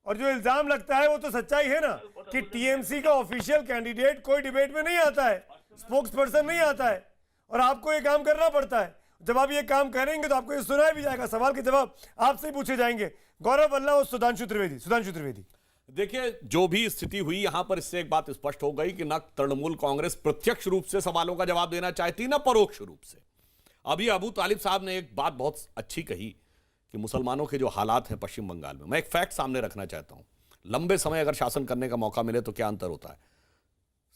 और जो इल्जाम लगता है वो तो सच्चाई है ना कि टीएमसी का ऑफिशियल कैंडिडेट कोई डिबेट में नहीं आता है, स्पोक्स पर्सन नहीं आता है, और आपको ये काम करना पड़ता है। जब आप ये काम करेंगे तो आपको ये सुनाया भी जाएगा, सवाल के जवाब आपसे ही पूछे जाएंगे। गौरव वल्ला और सुधांशु त्रिवेदी। देखिए, जो भी स्थिति हुई यहां पर, इससे एक बात स्पष्ट हो गई कि न तृणमूल कांग्रेस प्रत्यक्ष रूप से सवालों का जवाब देना चाहती, न परोक्ष रूप से। अभी अबू तालिब साहब ने एक बात बहुत अच्छी कही कि मुसलमानों के जो हालात हैं पश्चिम बंगाल में, मैं एक फैक्ट सामने रखना चाहता हूं। लंबे समय अगर शासन करने का मौका मिले तो क्या अंतर होता है?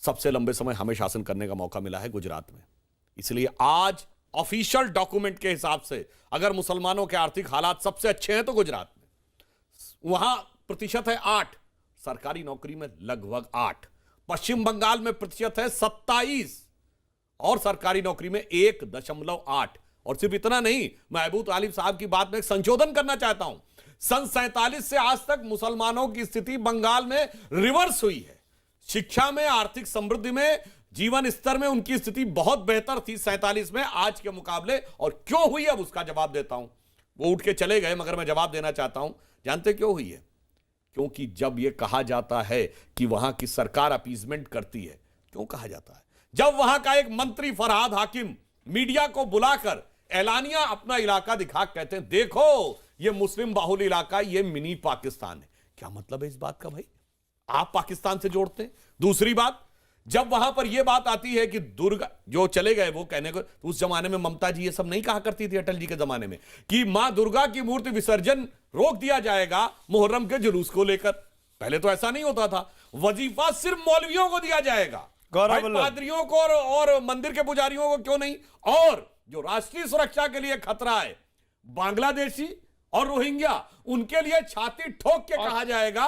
सबसे लंबे समय हमें शासन करने का मौका मिला है गुजरात में। इसलिए आज ऑफिशियल डॉक्यूमेंट के हिसाब से अगर मुसलमानों के आर्थिक हालात सबसे अच्छे हैं तो गुजरात में। वहां प्रतिशत है 8, सरकारी नौकरी में लगभग 8, पश्चिम बंगाल में प्रतिशत है 27 और सरकारी नौकरी में 1.8। और सिर्फ इतना नहीं, महबूब तालिब साहब की बात में एक संशोधन करना चाहता हूं। सन 47 से आज तक मुसलमानों की स्थिति बंगाल में रिवर्स हुई है। शिक्षा में, आर्थिक समृद्धि में, जीवन स्तर में उनकी स्थिति बहुत बेहतर थी 47 में आज के मुकाबले। और क्यों हुई, अब उसका जवाब देता हूं। वो उठ के चले गए मगर मैं जवाब देना चाहता हूं। जानते क्यों हुई है? क्योंकि जब यह कहा जाता है कि वहां की सरकार अपीजमेंट करती है, क्यों कहा जाता है? जब वहां का एक मंत्री फरहाद हाकिम मीडिया को बुलाकर एलानिया अपना इलाका दिखा कहते हैं देखो ये मुस्लिम बाहुल इलाका, ये मिनी पाकिस्तान है। क्या मतलब है इस बात का भाई? आप पाकिस्तान से जोड़ते हैं। दूसरी बात, जब वहां पर यह बात आती है कि दुर्गा, जो चले गए वो कहने को, तो उस जमाने में ममता जी ये सब नहीं कहा करती थी अटल जी के जमाने में कि मां दुर्गा की मूर्ति विसर्जन रोक दिया जाएगा मुहर्रम के जुलूस को लेकर। पहले तो ऐसा नहीं होता था। वजीफा सिर्फ मौलवियों को दिया जाएगा, पादरियों को और मंदिर के पुजारियों को क्यों नहीं? और जो राष्ट्रीय सुरक्षा के लिए खतरा है, बांग्लादेशी और रोहिंग्या, उनके लिए छाती ठोक के कहा जाएगा।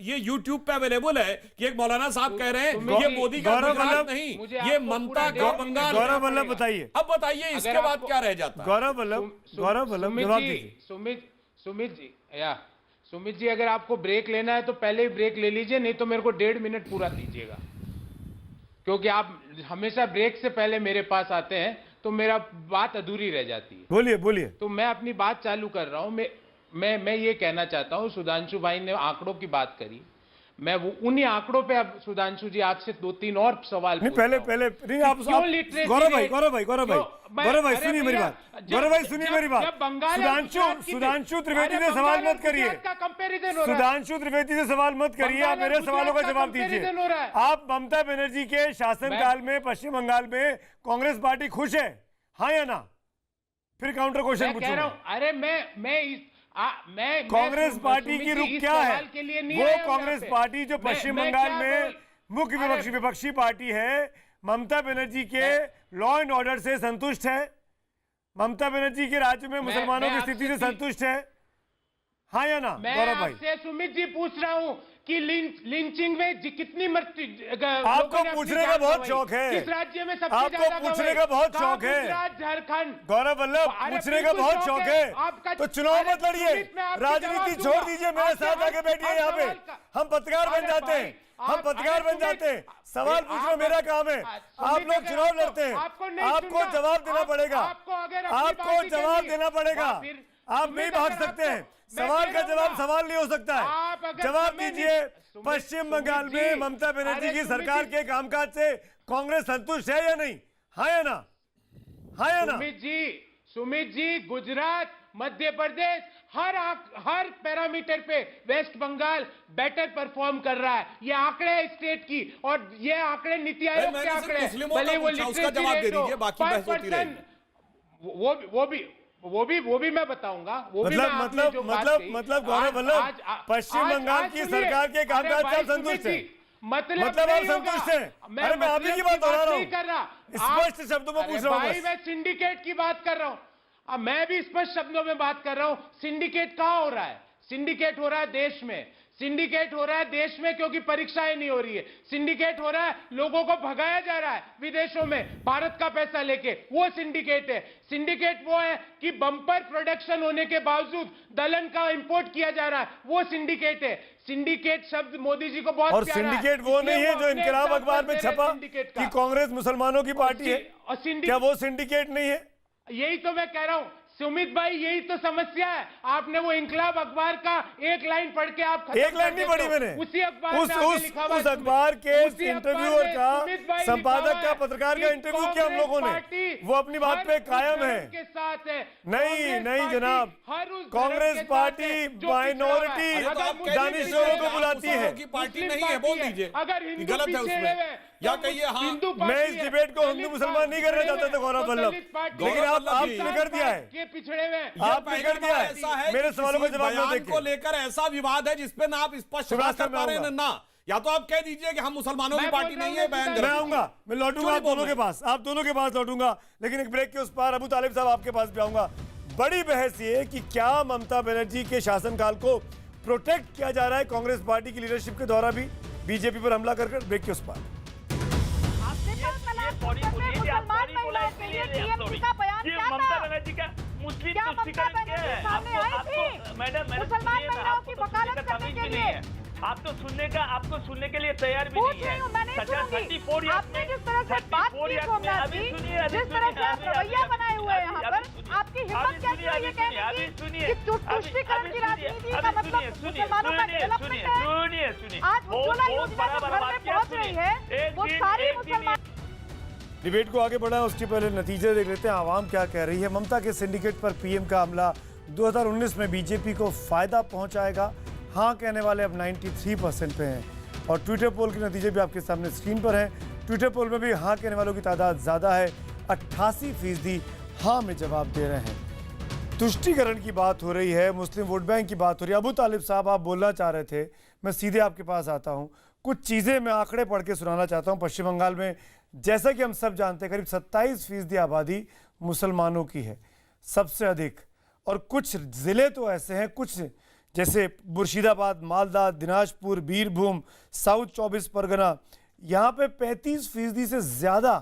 ये यूट्यूब पे अवेलेबल है कि एक मौलाना साहब कह रहे हैं ये मोदी का गुजरात नहीं, ये ममता का बंगाल। गौरव वल्लभ बताइए, अब बताइए इसके बाद क्या रह जाता है? गौरव वल्लभ जवाब दीजिए। सुमित जी, अगर आपको ब्रेक लेना है तो पहले ही ब्रेक ले लीजिए, नहीं तो मेरे को 1.5 मिनट पूरा दीजिएगा, क्योंकि आप हमेशा ब्रेक से पहले मेरे पास आते हैं तो मेरा बात अधूरी रह जाती है। बोलिए। तो मैं अपनी बात चालू कर रहा हूं। मैं ये कहना चाहता हूं, सुधांशु भाई ने आंकड़ों की बात करी, मैं वो उन्हीं आंकड़ों पे अब सुधांशु जी आपसे 2-3 और सवाल नहीं, पहले नहीं आप गौरव भाई सुनिए मेरी बात। गौरव भाई सुनिए मेरी बात। सुधांशु त्रिवेदी से सवाल मत करिए। सुधांशु त्रिवेदी से सवाल मत करिए, आप मेरे सवालों का जवाब दीजिए। आप ममता बनर्जी के शासनकाल में पश्चिम बंगाल में कांग्रेस पार्टी खुश है, हाँ या ना? फिर काउंटर क्वेश्चन पूछूंगा। अरे मैं कांग्रेस पार्टी की रुख क्या है? वो कांग्रेस पार्टी जो पश्चिम बंगाल में मुख्य विपक्षी पार्टी है, ममता बनर्जी के लॉ एंड ऑर्डर से संतुष्ट है? ममता बनर्जी के राज्य में मुसलमानों की स्थिति से संतुष्ट है, हाँ या ना? गौरव भाई, मैं सुमित जी पूछ रहा हूँ कि लिंचिंग में कितनी आपको पूछने का बहुत शौक है, किस राज्य में सबसे आपको पूछने का बहुत शौक है, झारखंड। गौरव वल्लभ, पूछने का बहुत शौक है, तो चुनाव मत लड़िए, राजनीति छोड़ दीजिए, मेरे साथ आके बैठिए यहाँ पे। हम पत्रकार बन जाते हैं, हम पत्रकार बन जाते हैं, सवाल पूछना मेरा काम है। आप लोग चुनाव लड़ते हैं, आपको जवाब देना पड़ेगा, आपको जवाब देना पड़ेगा। आप नहीं भाग सकते हैं, सवाल का जवाब सवाल नहीं हो सकता है। जवाब दीजिए, पश्चिम बंगाल में ममता बनर्जी की सरकार के कामकाज से कांग्रेस संतुष्ट है या नहीं, हाँ या ना? हाँ या ना? सुमित जी, गुजरात, मध्य प्रदेश, हर पैरामीटर पे वेस्ट बंगाल बेटर परफॉर्म कर रहा है। ये आंकड़े है स्टेट की, और ये आंकड़े नीति आयोग के आंकड़े, भले वो वो भी मैं बताऊंगा। मतलब गौरव वल्लभ, पश्चिम बंगाल की सरकार के कामकाज से संतुष्ट है? मतलब आप संतुष्ट हैं? अरे मैं आप ही की बात दोहरा रहा हूं, स्पष्ट शब्दों में पूछ रहा हूं। भाई मैं सिंडिकेट की बात कर रहा हूं, अब मैं भी स्पष्ट शब्दों में बात कर रहा हूं। सिंडिकेट कहां हो रहा है? सिंडिकेट हो रहा है देश में। सिंडिकेट हो रहा है देश में क्योंकि परीक्षाएं नहीं हो रही है। सिंडिकेट हो रहा है, लोगों को भगाया जा रहा है विदेशों में भारत का पैसा लेके, वो सिंडिकेट है। सिंडिकेट वो है कि बम्पर प्रोडक्शन होने के बावजूद दलहन का इंपोर्ट किया जा रहा है, वो सिंडिकेट है। सिंडिकेट शब्द मोदी जी को बहुत और सिंडिकेट वो नहीं है जो इनकलाब अखबार में छपा कि कांग्रेस मुसलमानों की पार्टी है, क्या वो सिंडिकेट नहीं है? यही तो मैं कह रहा हूं सुमित भाई, यही तो समस्या है। आपने वो इनकलाब अखबार का एक लाइन पढ़ के आप एक लाइन नहीं पढ़ी मैंने, उसी अखबार उस अखबार के इंटरव्यूअर का, संपादक का, पत्रकार का इंटरव्यू किया हम लोगों ने, वो अपनी बात पे कायम है। के साथ है नहीं जनाब, कांग्रेस पार्टी माइनॉरिटी दानिशोरों को बुलाती है, पार्टी नहीं है, बोल दीजिए अगर गलत है उसमें, या कहिए हाँ। मैं इस डिबेट को हिंदू मुसलमान नहीं करना चाहता था गौरव वल्लभ, लेकिन आपने कर दिया है, पिछड़े हुए आपने कर दिया है। मेरे सवालों का जवाब बयान को लेकर ऐसा विवाद है जिसपे ना आप स्पष्ट बात कर पा रहे हैं ना, या तो आप कह दीजिए कि हम मुसलमानों की पार्टी नहीं है। मैं आऊंगा, मैं लौटूंगा आप दोनों के पास, आप दोनों के पास लौटूंगा, लेकिन एक ब्रेक के उस पार अबू तालिब साहब आपके पास भी आऊंगा। बड़ी बहस ये कि क्या ममता बनर्जी के शासनकाल को प्रोटेक्ट किया जा रहा है कांग्रेस पार्टी की लीडरशिप के द्वारा भी, बीजेपी पर हमला कर ब्रेक के उस पार। ममता बनर्जी का मुस्लिम तुष्टीकरण क्या है? मैडम मुसलमान महिलाओं की वकालत करने के लिए आपको सुनने के लिए तैयार भी नहीं है। आपने जिस तरह से बात की सोमनाथ जी, जिस तरह से आप रवैया बनाए हुए हैं यहाँ पर, आपकी हिम्मत कैसे हुई ये कहने की कि तुष्टीकरण की राजनीति का मतलब मुसलमानों का डेवलपमेंट है? आज उज्ज्वला योजना जो घर में पहुंच रही है वो सारी मुसलमान। डिबेट को आगे बढ़ाएं उसके पहले नतीजे देख लेते हैं आवाम क्या कह रही है। ममता के सिंडिकेट पर पीएम का हमला 2019 में बीजेपी को फायदा पहुंचाएगा, हाँ कहने वाले अब 93% पे हैं। और ट्विटर पोल के नतीजे भी आपके सामने स्क्रीन पर हैं। ट्विटर पोल में भी हाँ कहने वालों की तादाद ज़्यादा है, 88% हाँ में जवाब दे रहे हैं। तुष्टीकरण की बात हो रही है, मुस्लिम वोट बैंक की बात हो रही है। अबू तालिब साहब आप बोलना चाह रहे थे, मैं सीधे आपके पास आता हूँ। कुछ चीज़ें मैं आंकड़े पढ़ के सुनाना चाहता हूँ। पश्चिम बंगाल में जैसा कि हम सब जानते हैं करीब 27% आबादी मुसलमानों की है, सबसे अधिक। और कुछ ज़िले तो ऐसे हैं, कुछ जैसे मुर्शिदाबाद, मालदा, दिनाजपुर, बीरभूम, साउथ 24 परगना, यहाँ पे 35% से ज़्यादा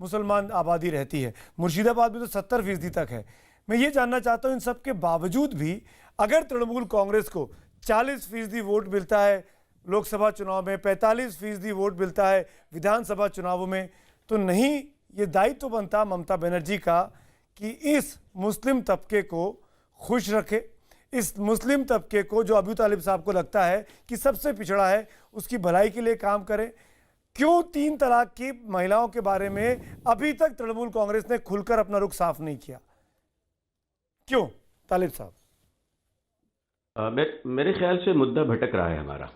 मुसलमान आबादी रहती है। मुर्शिदाबाद में तो 70% तक है। मैं ये जानना चाहता हूँ इन सब के बावजूद भी अगर तृणमूल कांग्रेस को 40% वोट मिलता है लोकसभा चुनाव में, 45% वोट मिलता है विधानसभा चुनावों में, तो नहीं ये दायित्व बनता ममता बनर्जी का कि इस मुस्लिम तबके को खुश रखे, इस मुस्लिम तबके को जो अबू तालिब साहब को लगता है कि सबसे पिछड़ा है उसकी भलाई के लिए काम करें। क्यों 3 तलाक की महिलाओं के बारे में अभी तक तृणमूल कांग्रेस ने खुलकर अपना रुख साफ नहीं किया? क्यों तालिब साहब? मेरे ख्याल से मुद्दा भटक रहा है हमारा।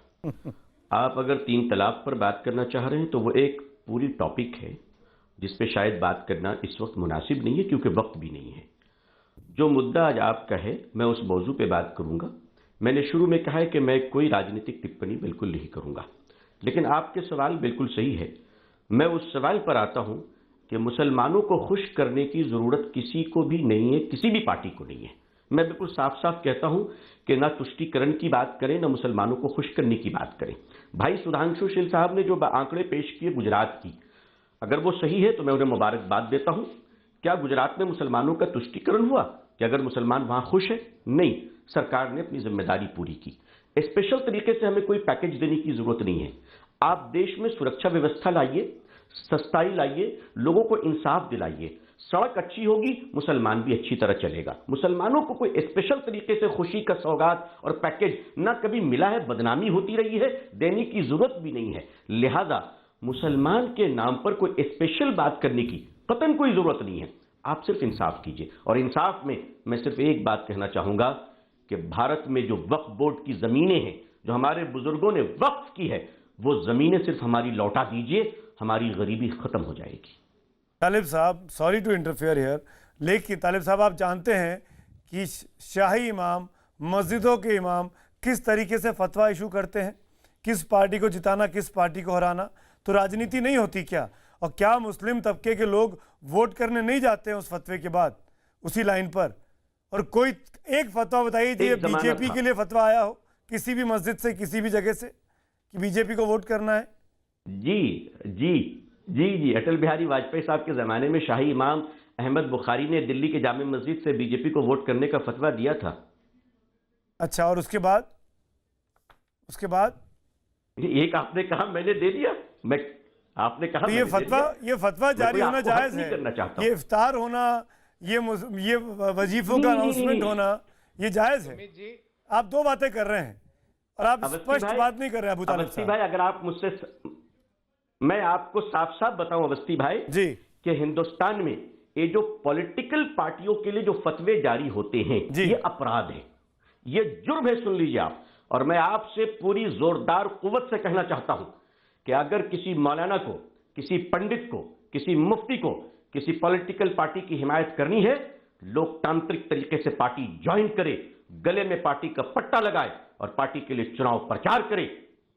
आप अगर 3 तलाक पर बात करना चाह रहे हैं तो वो एक पूरी टॉपिक है जिस पे शायद बात करना इस वक्त मुनासिब नहीं है, क्योंकि वक्त भी नहीं है। जो मुद्दा आज आपका है मैं उस मौजू पे बात करूंगा। मैंने शुरू में कहा है कि मैं कोई राजनीतिक टिप्पणी बिल्कुल नहीं करूंगा, लेकिन आपके सवाल बिल्कुल सही है। मैं उस सवाल पर आता हूं कि मुसलमानों को खुश करने की ज़रूरत किसी को भी नहीं है, किसी भी पार्टी को नहीं है। मैं बिल्कुल साफ साफ कहता हूं कि ना तुष्टीकरण की बात करें ना मुसलमानों को खुश करने की बात करें। भाई सुधांशु शील साहब ने जो आंकड़े पेश किए गुजरात की, अगर वो सही है तो मैं उन्हें मुबारकबाद देता हूं। क्या गुजरात में मुसलमानों का तुष्टीकरण हुआ? कि अगर मुसलमान वहां खुश है? नहीं, सरकार ने अपनी जिम्मेदारी पूरी की। स्पेशल तरीके से हमें कोई पैकेज देने की जरूरत नहीं है। आप देश में सुरक्षा व्यवस्था लाइए, सस्ताई लाइए, लोगों को इंसाफ दिलाइए। सड़क अच्छी होगी, मुसलमान भी अच्छी तरह चलेगा। मुसलमानों को कोई स्पेशल तरीके से खुशी का सौगात और पैकेज ना कभी मिला है, बदनामी होती रही है, देने की जरूरत भी नहीं है। लिहाजा मुसलमान के नाम पर कोई स्पेशल बात करने की कतई कोई जरूरत नहीं है। आप सिर्फ इंसाफ कीजिए। और इंसाफ में मैं सिर्फ एक बात कहना चाहूंगा कि भारत में जो वक्फ बोर्ड की जमीनें हैं, जो हमारे बुजुर्गों ने वक्फ की है, वो जमीनें सिर्फ हमारी लौटा दीजिए, हमारी गरीबी खत्म हो जाएगी। तालिब साहब, सॉरी टू इंटरफेयर हियर, लेकिन तालिब साहब आप जानते हैं कि शाही इमाम, मस्जिदों के इमाम किस तरीके से फतवा इशू करते हैं, किस पार्टी को जिताना, किस पार्टी को हराना। तो राजनीति नहीं होती क्या? और क्या मुस्लिम तबके के लोग वोट करने नहीं जाते हैं उस फतवे के बाद उसी लाइन पर? और कोई एक फतवा बताइए जो बीजेपी के लिए फतवा आया हो किसी भी मस्जिद से, किसी भी जगह से, कि बीजेपी को वोट करना है? जी जी जी जी अटल बिहारी वाजपेयी साहब के ज़माने में शाही इमाम अहमद बुखारी ने दिल्ली के जामे मस्जिद से बीजेपी को वोट करने का फतवा दिया था। अच्छा, और उसके बाद? उसके बाद एक आपने कहा मैंने दे दिया, मैं आपने कहा तो ये फतवा जारी होना जायज है? ये इफ्तार होना, ये वजीफों का अनाउंसमेंट होना, ये जायज है? आप दो बातें कर रहे हैं और आप स्पष्ट बात नहीं कर रहे हैं। अबू तालिब साहब, भाई अगर आप मुझसे, मैं आपको साफ साफ बताऊं अवस्थी भाई जी कि हिंदुस्तान में ये जो पॉलिटिकल पार्टियों के लिए जो फतवे जारी होते हैं ये अपराध है, ये जुर्म है, सुन लीजिए आप। और मैं आपसे पूरी जोरदार कुव्वत से कहना चाहता हूं कि अगर किसी मौलाना को, किसी पंडित को, किसी मुफ्ती को किसी पॉलिटिकल पार्टी की हिमायत करनी है, लोकतांत्रिक तरीके से पार्टी ज्वाइन करे, गले में पार्टी का पट्टा लगाए और पार्टी के लिए चुनाव प्रचार करे,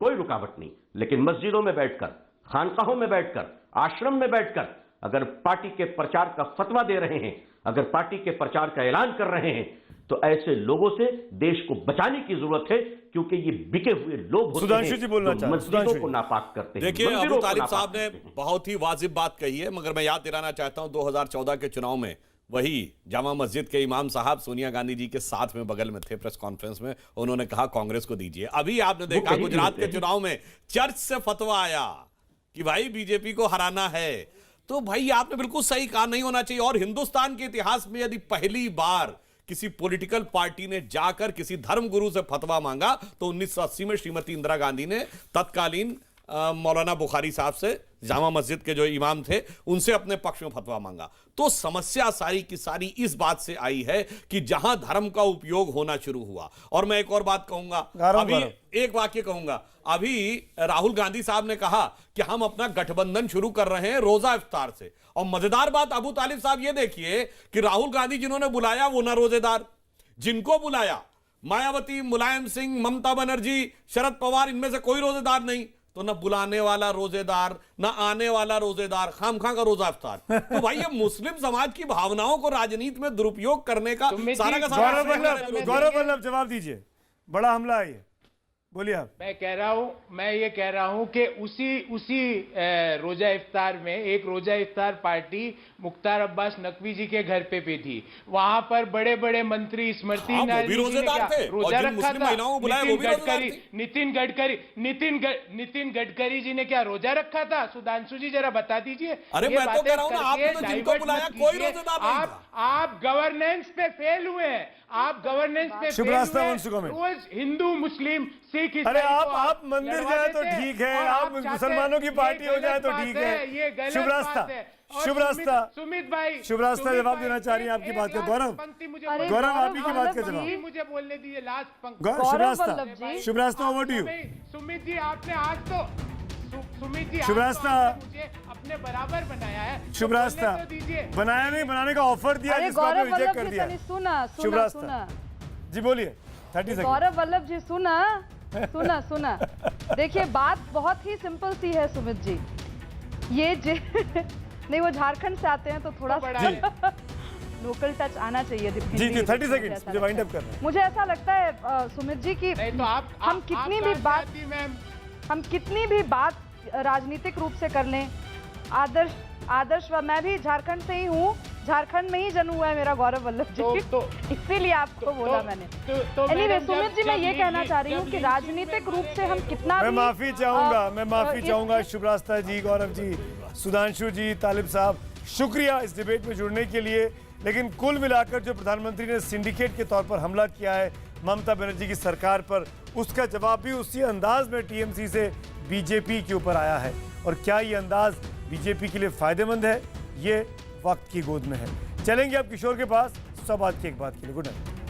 कोई रुकावट नहीं। लेकिन मस्जिदों में बैठकर, खानकाहों में बैठकर, आश्रम में बैठकर अगर पार्टी के प्रचार का फतवा दे रहे हैं, अगर पार्टी के प्रचार का ऐलान कर रहे हैं, तो ऐसे लोगों से देश को बचाने की जरूरत है, क्योंकि ये बिके हुए लोग होते सुधांशु हैं जी बोलना जो चाहते हैं। मस्जिदों सुधांशु को जी। नापाक करते हैं। देखिए, मंदिरों अबू को तालिब नापाक साहब ने करते हैं। बहुत ही वाजिब बात कही है, मगर मैं याद दिलाना चाहता हूं 2014 के चुनाव में वही जामा मस्जिद के इमाम साहब सोनिया गांधी जी के साथ में बगल में थे प्रेस कॉन्फ्रेंस में, उन्होंने कहा कांग्रेस को दीजिए। अभी आपने देखा कहीं भी गुजरात होते के हैं। चुनाव में चर्च से फतवा आया कि भाई बीजेपी को हराना है। तो भाई आपने बिल्कुल सही कहा, नहीं होना चाहिए। और हिंदुस्तान के इतिहास में यदि पहली बार किसी पॉलिटिकल पार्टी ने जाकर किसी धर्मगुरु से फतवा मांगा तो 1980 में श्रीमती इंदिरा गांधी ने तत्कालीन मौलाना बुखारी साहब से, जामा मस्जिद के जो इमाम थे, उनसे अपने पक्ष में फतवा मांगा। तो समस्या सारी की सारी इस बात से आई है कि जहां धर्म का उपयोग होना शुरू हुआ। और मैं एक और बात कहूंगा, अभी एक वाक्य कहूंगा। अभी राहुल गांधी साहब ने कहा कि हम अपना गठबंधन शुरू कर रहे हैं रोजा इफ्तार से। और मजेदार बात अबू तालिब साहब ये देखिए कि राहुल गांधी जिन्होंने बुलाया वो ना रोजेदार, जिनको बुलाया मायावती, मुलायम सिंह, ममता बनर्जी, शरद पवार, इनमें से कोई रोजेदार नहीं। तो न बुलाने वाला रोजेदार, न आने वाला रोजेदार, खामखा का रोजा इफ्तार। तो भाई ये मुस्लिम समाज की भावनाओं को राजनीति में दुरुपयोग करने का सारा का सारा। गौरव वल्लभ जवाब दीजिए, बड़ा हमला है ये, बोलिए आप। मैं ये कह रहा हूं कि उसी रोजा इफ्तार में एक रोजा इफ्तार पार्टी मुख्तार अब्बास नकवी जी के घर पे भी थी। वहां पर बड़े बड़े मंत्री स्मृति ईरानी जी ने क्या रोजा रखा था? नितिन गडकरी जी ने क्या रोजा रखा था? सुधांशु जी जरा बता दीजिए। अरे मैं तो कह रहा हूं ना, आपने तो जिनको बुलाया कोई रोजेदार नहीं था। आप गवर्नेंस पे फेल हुए हैं, आप गवर्नेंस पे रोज हिंदू मुस्लिम सिख ईसाई। अरे आप मंदिर जाए तो ठीक है, आप मुसलमानों की पार्टी हो जाए तो ठीक है। शुभ रास्ता सुमित भाई, शुभ रास्ता जवाब देना चाह रही है आपकी बात का। गौरव आप ही की बात का जवाब मुझे बोलने दीजिए। लास्ट पंक्ति शुभ रास्ता over to you. Sumit ji आपने आज तो शुभ रास्ता मुझे अपने बराबर बनाया है। शुभ रास्ता बनाया नहीं, बनाने का ऑफर दिया जिसको आपने रिजेक्ट कर दिया। शुभ रास्ता जी बोलिए। 30 सेकंड। गौरव वल्लभ जी सुना देखिए, बात बहुत ही सिंपल सी है सुमित जी। ये नहीं, वो झारखंड से आते हैं तो थोड़ा लोकल टच आना चाहिए। जी 30 सेकंड मुझे वाइंड अप करना है। मुझे ऐसा लगता है सुमित जी की हम कितनी भी बात राजनीतिक रूप से कर लें, आदर्श मैं भी झारखंड से ही हूँ, झारखंड में ही जन्म हुआ है मेरा गौरव वल्लभ जी, तो इसीलिए आपको बोला मैंने। एनीवे सुमित जी, मैं ये कहना चाह रही हूँ कि राजनीतिक रूप से हम कितना मैं माफी चाहूंगा शुभ रास्ता जी, गौरव जी, सुधांशु जी, तालिब साहब, शुक्रिया इस डिबेट में जुड़ने के लिए। लेकिन कुल मिलाकर जो प्रधानमंत्री ने सिंडिकेट के तौर पर हमला किया है ममता बनर्जी की सरकार पर, उसका जवाब भी उसी अंदाज में टीएमसी से बीजेपी के ऊपर आया है। और क्या ये अंदाज बीजेपी के लिए फायदेमंद है, ये वक्त की गोद में है। चलेंगे अब किशोर के पास 100 बात की एक बात के लिए। Good night.